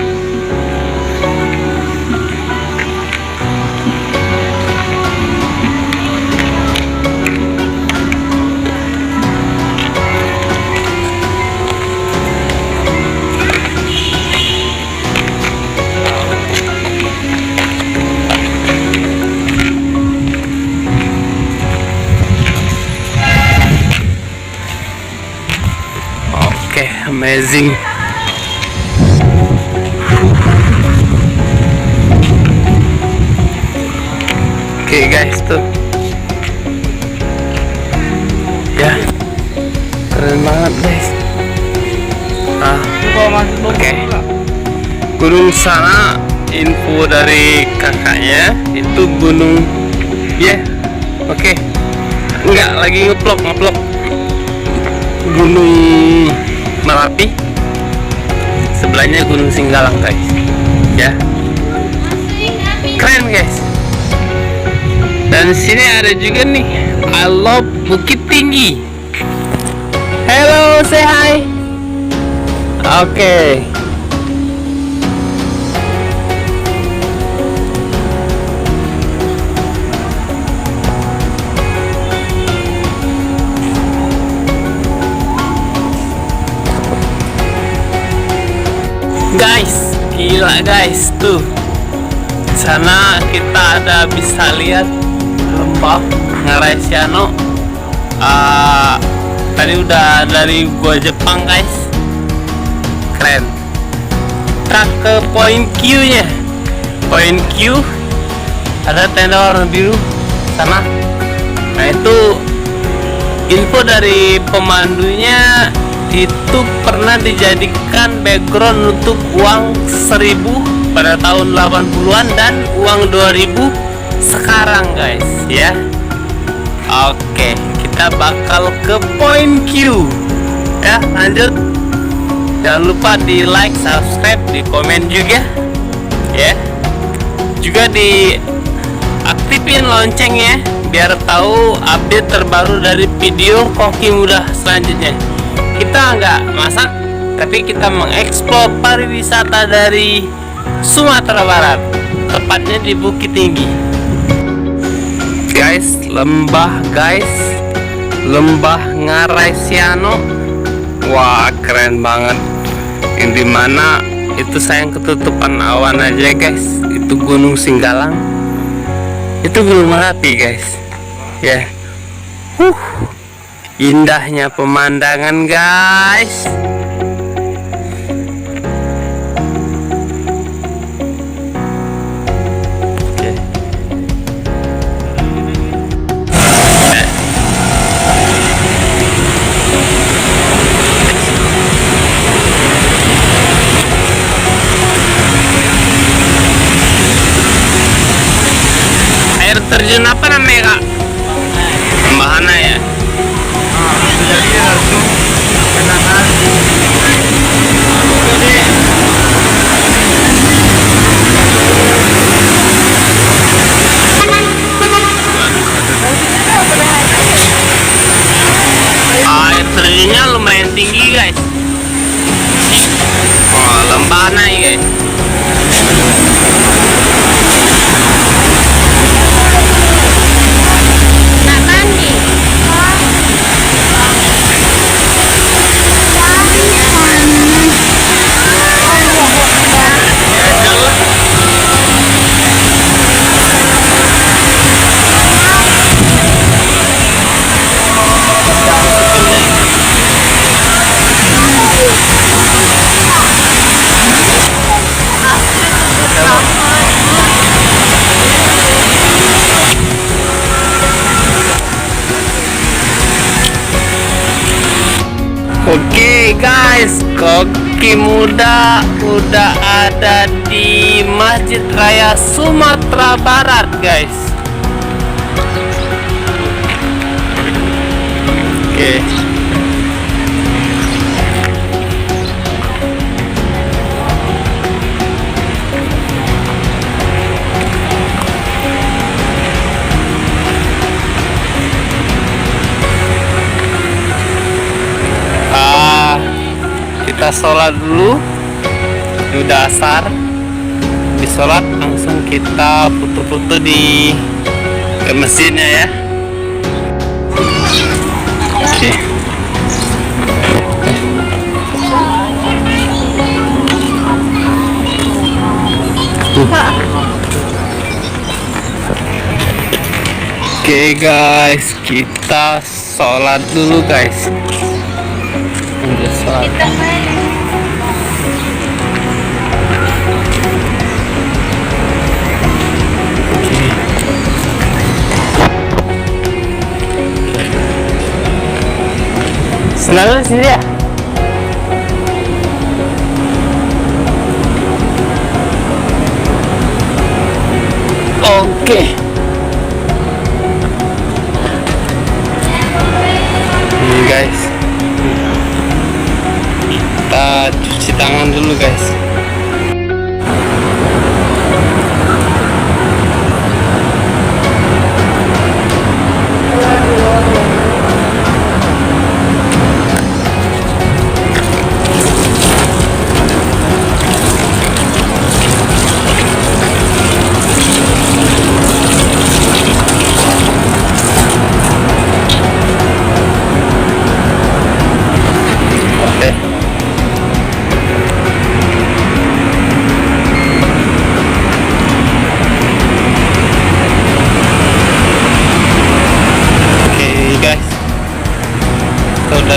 Oke, amazing. Oke guys tuh ya, keren banget guys. Oke, gunung sana info dari kakaknya itu gunung ya. Oke, enggak lagi ngeplok Gunung Merapi, sebelahnya Gunung Singgalang guys ya, keren guys. Dan di sini ada juga nih I love Bukit Tinggi. Hello, say hi. Oke. guys, gila guys, tuh sana kita ada bisa lihat lembah Ngarai Siano. Tadi udah dari gua Jepang guys, keren. Kita ke poin Q nya. Poin Q ada tenda warna biru sana. Nah itu info dari pemandunya, itu pernah dijadikan background untuk uang 1000 pada tahun 80-an dan uang 2000 sekarang guys ya. Oke, kita bakal ke poin Q ya, lanjut. Jangan lupa di like, subscribe, di komen juga ya. Juga di aktifin loncengnya biar tahu update terbaru dari video Koki Muda selanjutnya. Kita nggak masak, tapi kita mengeksplor pariwisata dari Sumatera Barat, tepatnya di Bukit Tinggi. Guys, lembah Ngarai Siano. Wah, keren banget. Yang dimana itu sayang ketutupan awan aja guys. Itu Gunung Singgalang, itu Gunung Merapi guys ya. Indahnya pemandangan guys. Air terjun apa namanya kak? Mbahana ya. Jadi langsung kenangan. Air terjunnya lumayan tinggi guys. Wah, Lembahana ya guys. Oke guys, Koki Muda udah ada di Masjid Raya Sumatera Barat guys. Oke. Kita sholat dulu, udah asar. Di sholat langsung kita foto-foto di masjidnya ya. Oke. Oke guys, kita sholat dulu guys. Udah sholat. Senang sini ya. Oke. Guys, kita cuci tangan dulu guys.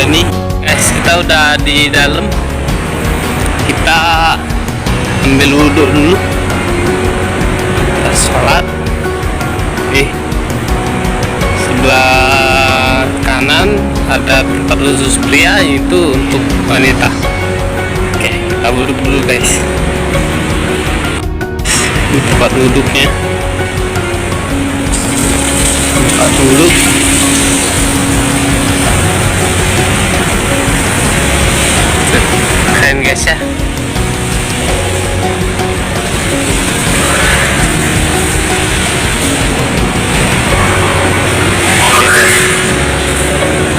nih guys, kita udah di dalam. Kita ambil wudhu dulu, kita sholat. Sebelah kanan ada tempat khusus pria, itu untuk wanita. Oke, kita wudhu dulu guys. Ini tempat duduknya, tempat duduk. Keren guys ya.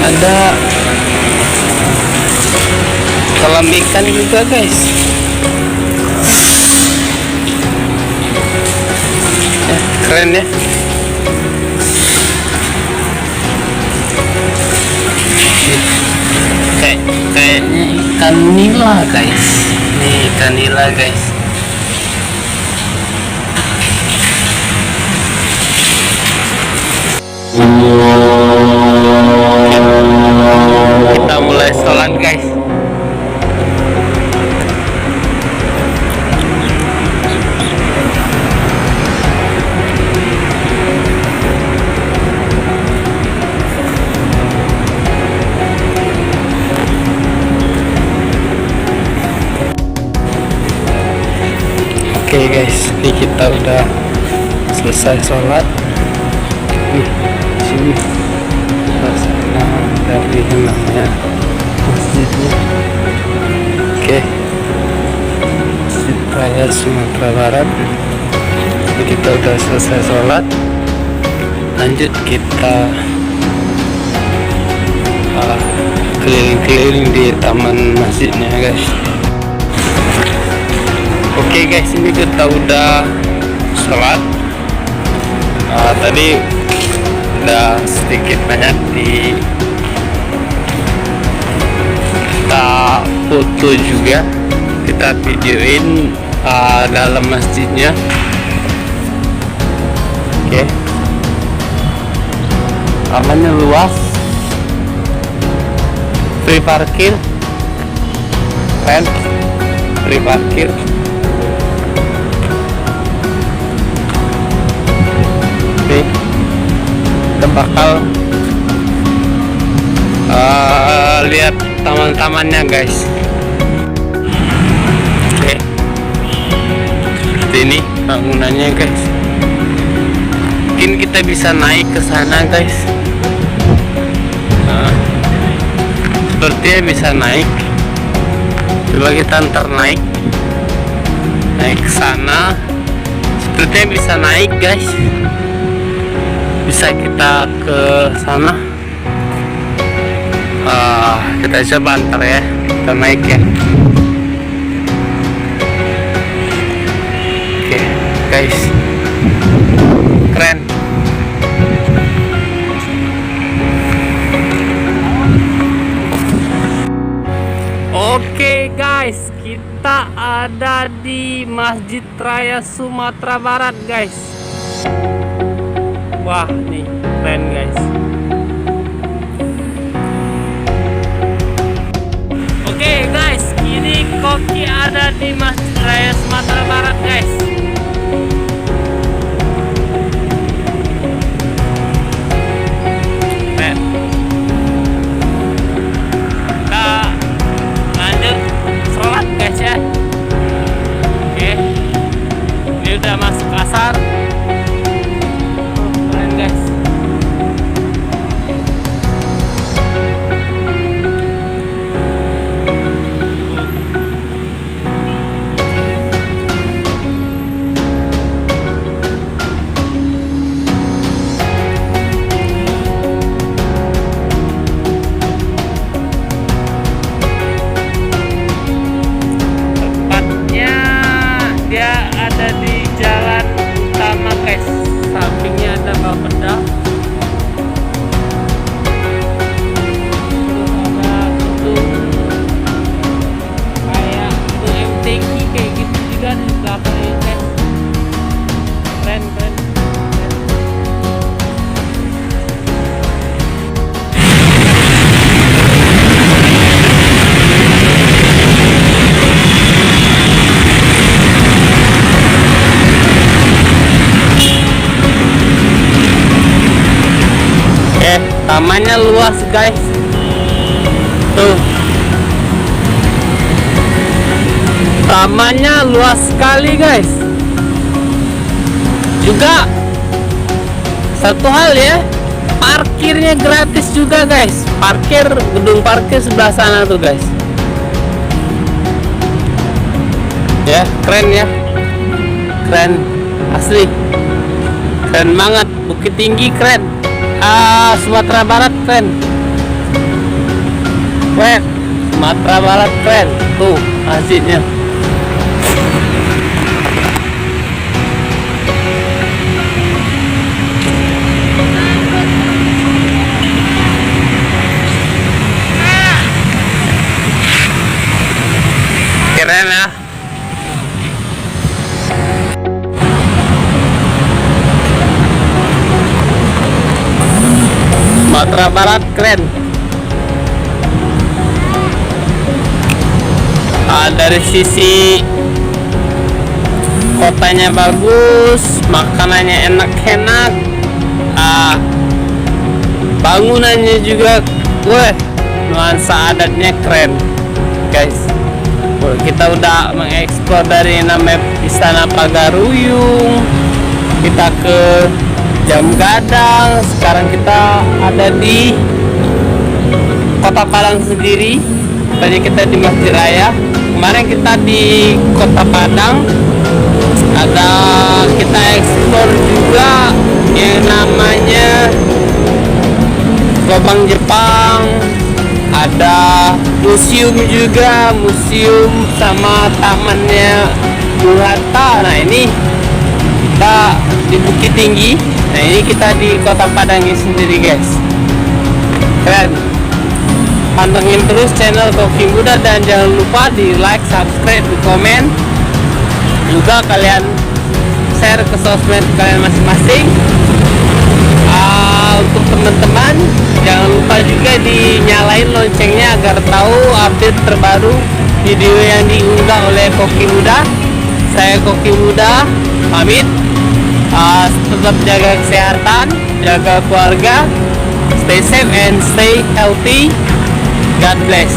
Ada kolam ikan juga guys. Ya, keren ya. Kayaknya ikan nila guys. Nih ikan nila guys. Kita mulai sholat guys. Oke guys, ini kita udah selesai sholat. Nih, sini suasana dari namanya masjidnya. Oke, Masjid Raya Sumatera Barat. Ini kita udah selesai sholat. Lanjut kita keliling-keliling di taman masjidnya guys. Oke guys, ini kita udah sholat. Tadi udah sedikit banyak kita foto juga, kita videoin dalam masjidnya. Oke, tamannya luas, free parkir, keren, free parkir. Kita bakal lihat taman-tamannya guys. Oke, seperti ini bangunannya guys. Mungkin kita bisa naik ke sana guys. Sepertinya bisa naik. Coba kita ntar naik ke sana. Sepertinya bisa naik guys. Bisa kita ke sana. Kita coba antar ya, kita naik ya. Oke guys, keren. Oke guys, kita ada di Masjid Raya Sumatera Barat guys. Wah, nih keren guys. Oke guys, ini Koki ada di Masjid Raya Sumatera Barat guys. Keren. Kita lanjut sholat guys ya. Oke, ini udah masuk asar. Guys, tamannya luas guys. Tuh, tamannya luas sekali guys. Juga satu hal ya, parkirnya gratis juga guys. Gedung parkir sebelah sana tuh guys. Ya, keren ya, keren asli, keren banget. Bukit Tinggi keren, Sumatera Barat keren, Sumatera Barat keren. Tuh hasilnya. Keren ya. Sumatera Barat keren. Dari sisi kotanya bagus, makanannya enak-enak, bangunannya juga, nuansa adatnya keren guys. Kita udah mengeksplor dari namanya Istana Pagaruyung, kita ke Jam Gadang, sekarang kita ada di Kota Padang sendiri. Tadi kita di Masjid Raya, kemarin kita di Kota Padang. Kita eksplor juga yang namanya Lobang Jepang, ada museum juga, museum sama tamannya Bung Hatta. Nah ini kita di Bukit Tinggi. Nah ini kita di Kota Padang ini sendiri guys. Keren. Pantengin terus channel Koki Muda dan jangan lupa di like, subscribe, di komen. Juga kalian share ke sosmed kalian masing-masing. Untuk teman-teman jangan lupa juga dinyalain loncengnya agar tahu update terbaru video yang diunggah oleh Koki Muda. Saya Koki Muda pamit. Tetap jaga kesehatan, jaga keluarga, stay safe and stay healthy. God bless.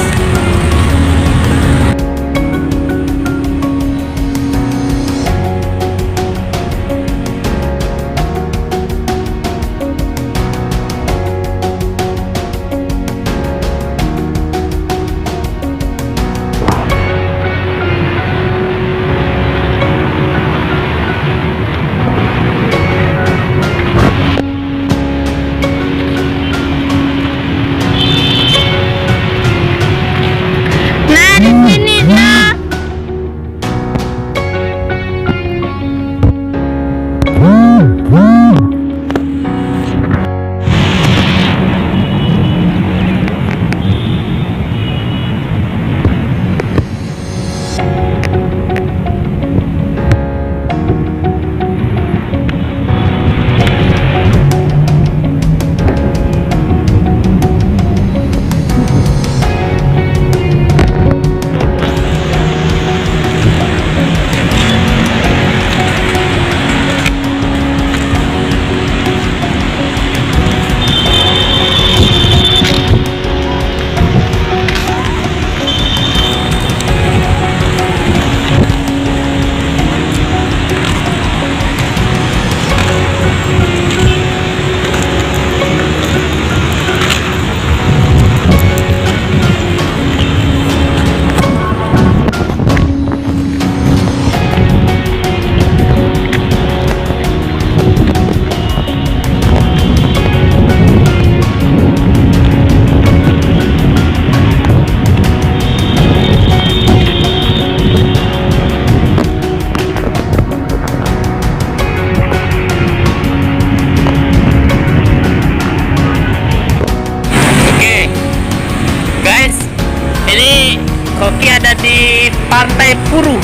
Koki ada di Pantai Puru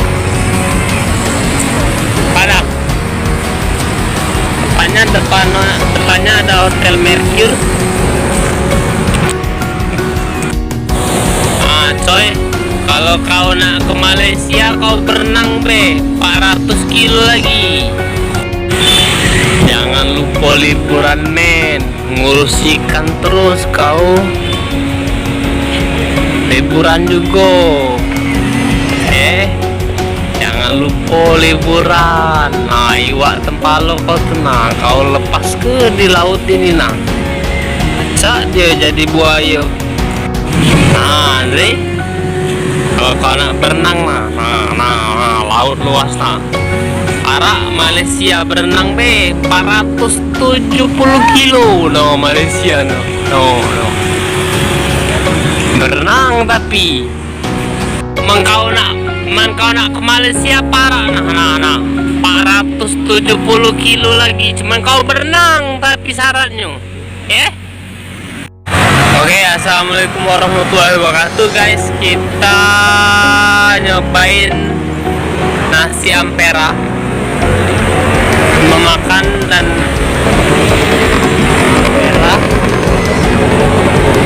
Padang. Depannya ada Hotel Mercure. Coy, kalau kau nak ke Malaysia kau berenang 400 kilo lagi. Jangan lupa liburan men. ngurus ikan terus kau. Liburan juga. Jangan lupa liburan. Nah, iwak tempalo kau tenang, kau lepas ke di laut ini nah. Acak dia jadi buaya. Nah, Andre, kalau kau nak berenang nah, laut luas nah. Arak Malaysia berenang 470 kilo no Malaysia no. Berenang tapi mengkau nak ke Malaysia parah nah 470 kilo lagi, cuman kau berenang tapi syaratnya Oke, assalamualaikum warahmatullahi wabarakatuh guys. Kita nyobain nasi ampera, memakan dan merah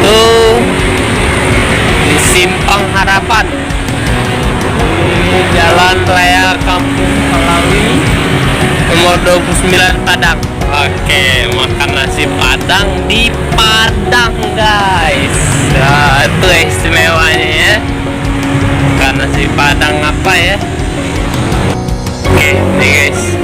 tuh di Simpang Harapan, di Jalan Raya Kampung Melawi nomor 29 Padang. Oke, makan nasi Padang di Padang guys. Nah, itu istimewanya ya, makan nasi Padang apa ya. Oke, nih guys.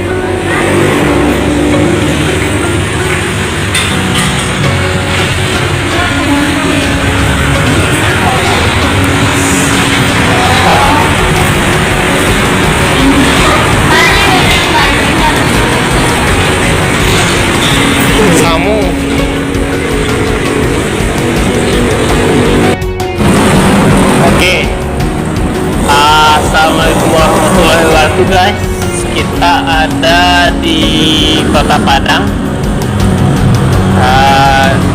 Kamu oke. Assalamualaikum warahmatullahi wabarakatuh guys. Kita ada di Kota Padang,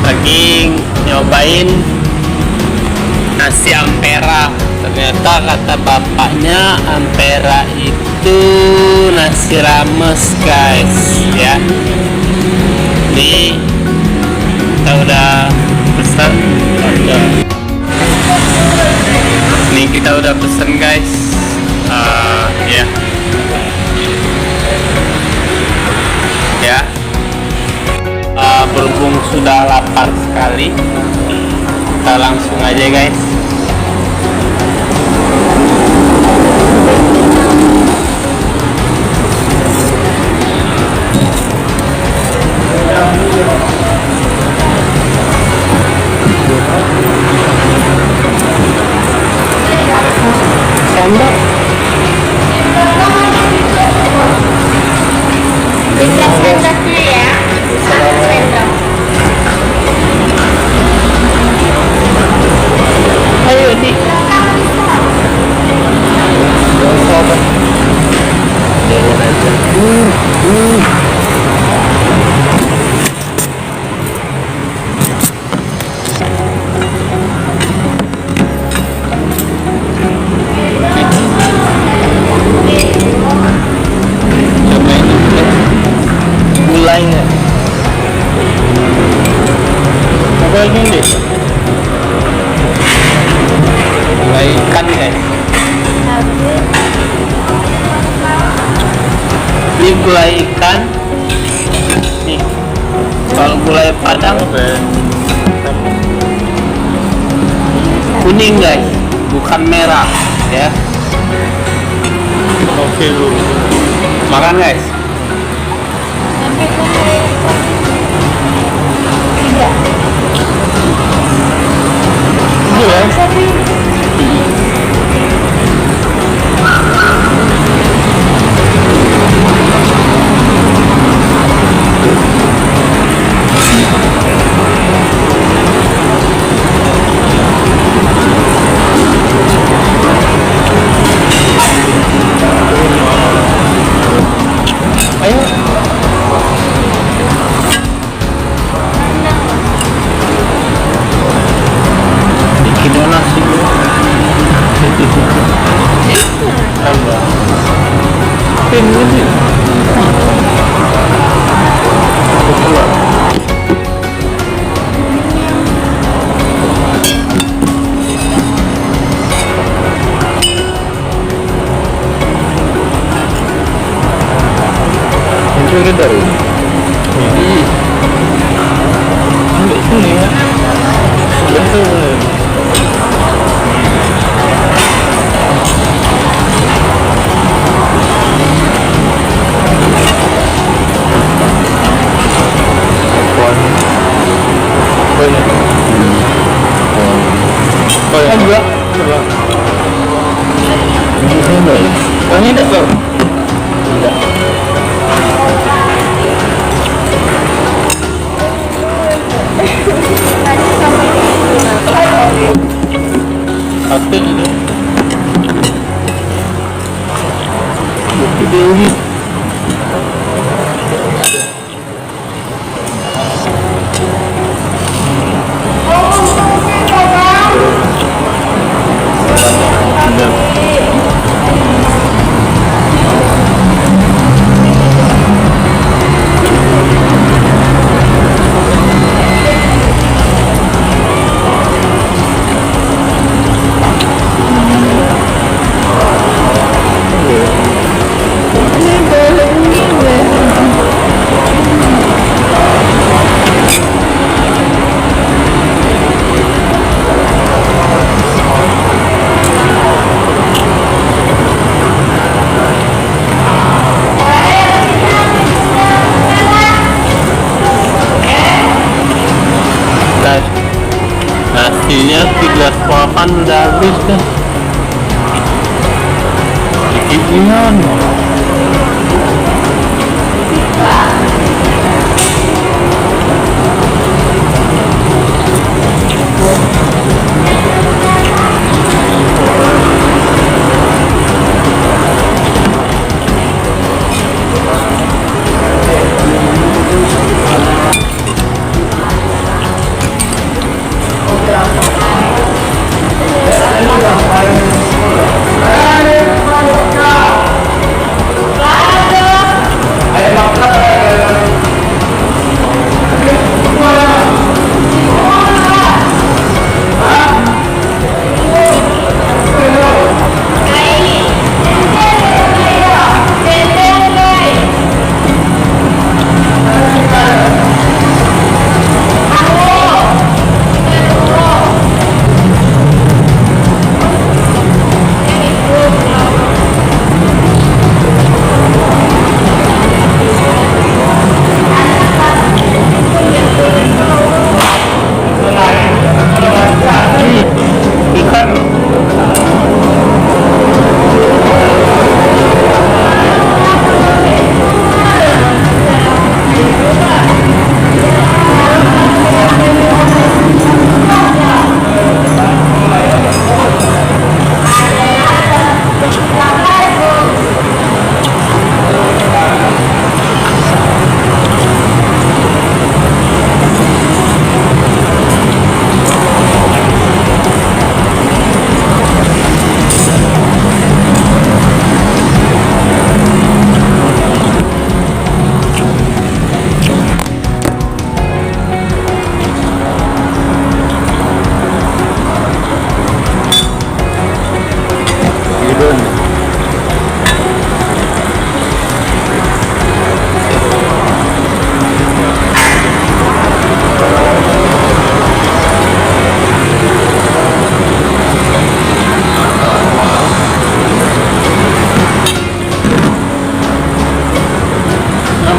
lagi nyobain nasi ampera. Ternyata kata bapaknya ampera itu nasi rames guys ya. Ini kita udah pesan, ini kita udah pesen guys. Berhubung sudah lapar sekali, kita langsung aja guys. Sambal ayo di gulainya apa ini deh, gulai ikan guys. Ini gulai ikan nih. Kalau gulai Padang kuning guys, bukan merah ya. Oke lu makan guys. Ayo enggak. Ini enggak bro? Satu ini. Bukti tinggi. Nasinya 3 suapan udah habis kan. Ikan.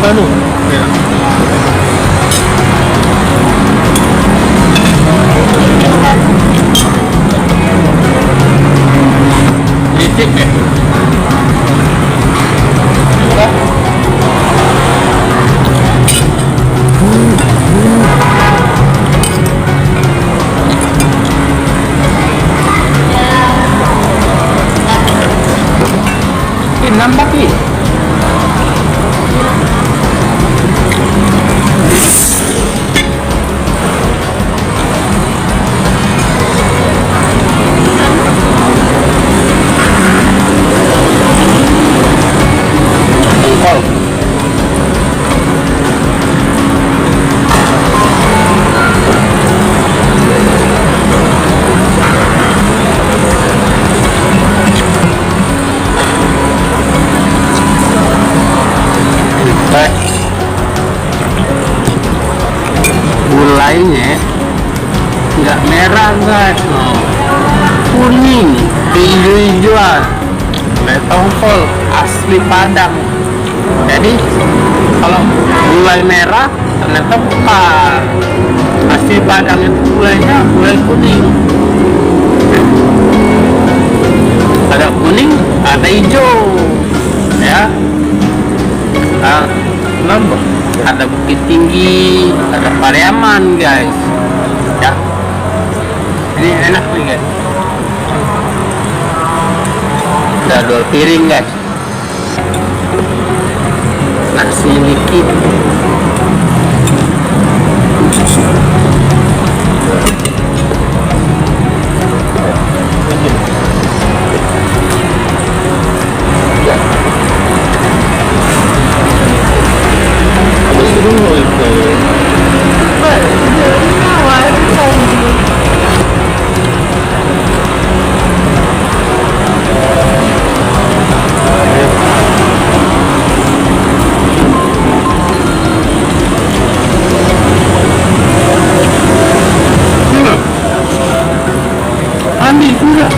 Bandung. Ya. Licik ya. Nambah nih. Gulainya nggak merah guys, no. Kuning, hijau-hijauan, tongkol asli Padang. Jadi kalau gulai merah ternyata bukan asli Padang, itu gulainya gulai kuning. ada hijau ya. Nah, kenapa? Ada Bukit Tinggi, ada Pariaman guys ya. Ini enak nih guys. Ada 2 piring guys, nasi dikit. Ambil sudah.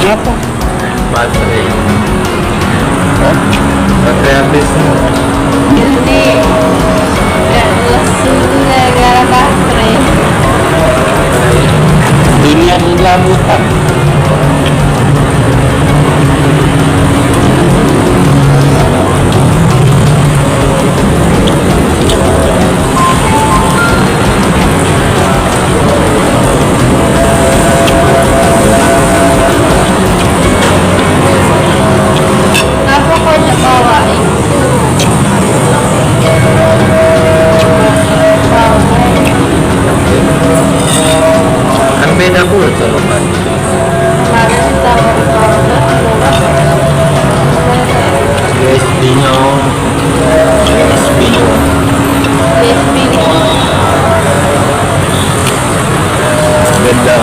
Kenapa? Baterai. Hah? Baterai habis. Jadi nggak lesu gara-gara baterai. Dunia berlabutan. Nah pokoknya bawa itu. Kan beda pula colokan. Kemarin kita USB-nya, USB-nya. Beda.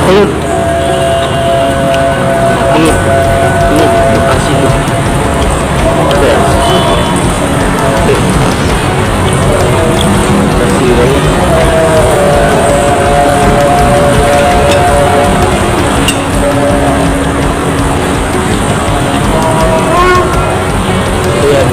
Pelut. Pelut. Pelut. Dikasih tuh. Ada. Kasih lagi. Iya,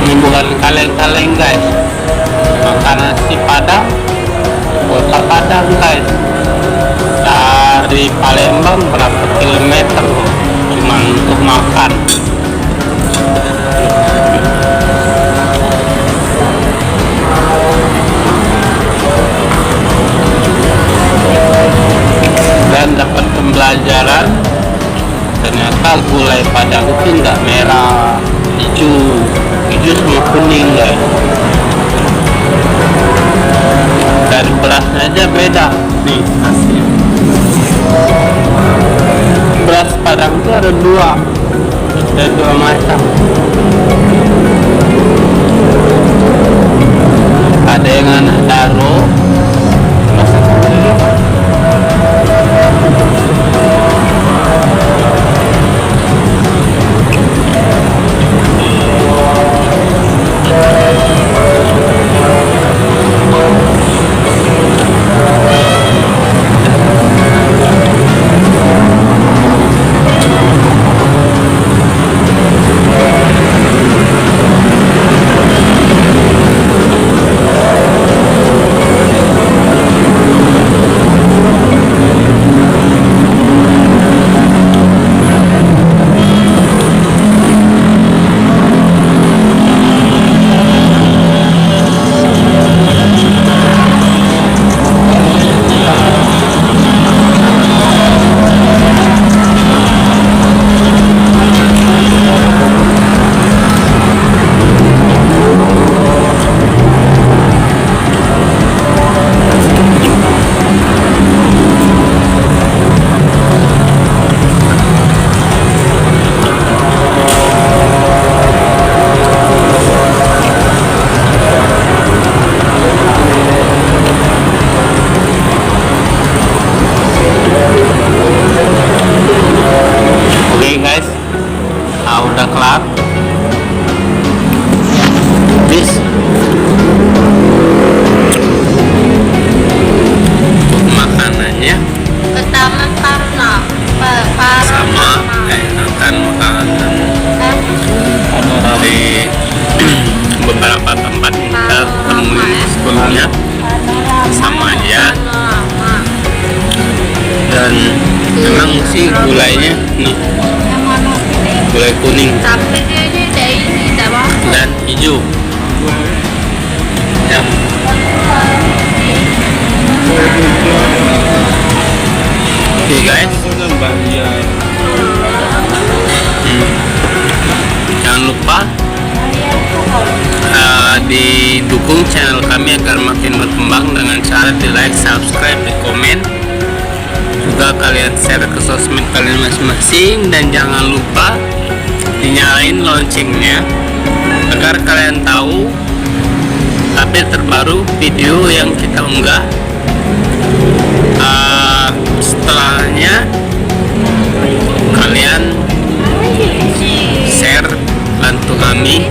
ini bukan kaleng-kaleng guys, makan nasi Padang, kota Padang guys. Dari Palembang berapa kilometer cuma untuk makan. Dan dapat pembelajaran, ternyata gulai Padang itu nggak merah, hijau sama kuning guys. Dan berasnya aja beda nih hasil. Beras Padang itu ada dua macam. Ada yang anak daro, Memang sih gulainya nih, Yang mana ini? gulai kuning Tapi dia ini dari ini, tak apa? dan hijau. Ya. Oke guys. Jangan lupa didukung channel kami agar makin berkembang dengan cara di like, subscribe, di komen. Juga kalian share ke sosmed kalian masing-masing dan jangan lupa dinyalain loncengnya agar kalian tahu update terbaru video yang kita unggah. Setelahnya kalian share, bantu kami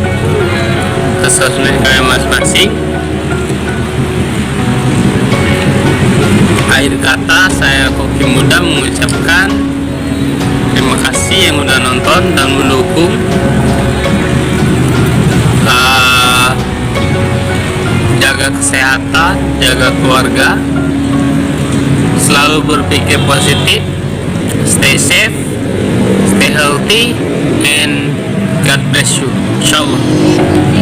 ke sosmed kalian masing-masing. Akhir kata, saya Koki Muda mengucapkan terima kasih yang udah nonton dan mendukung. Jaga kesehatan, jaga keluarga, selalu berpikir positif, stay safe, stay healthy, and God bless you. Inshallah.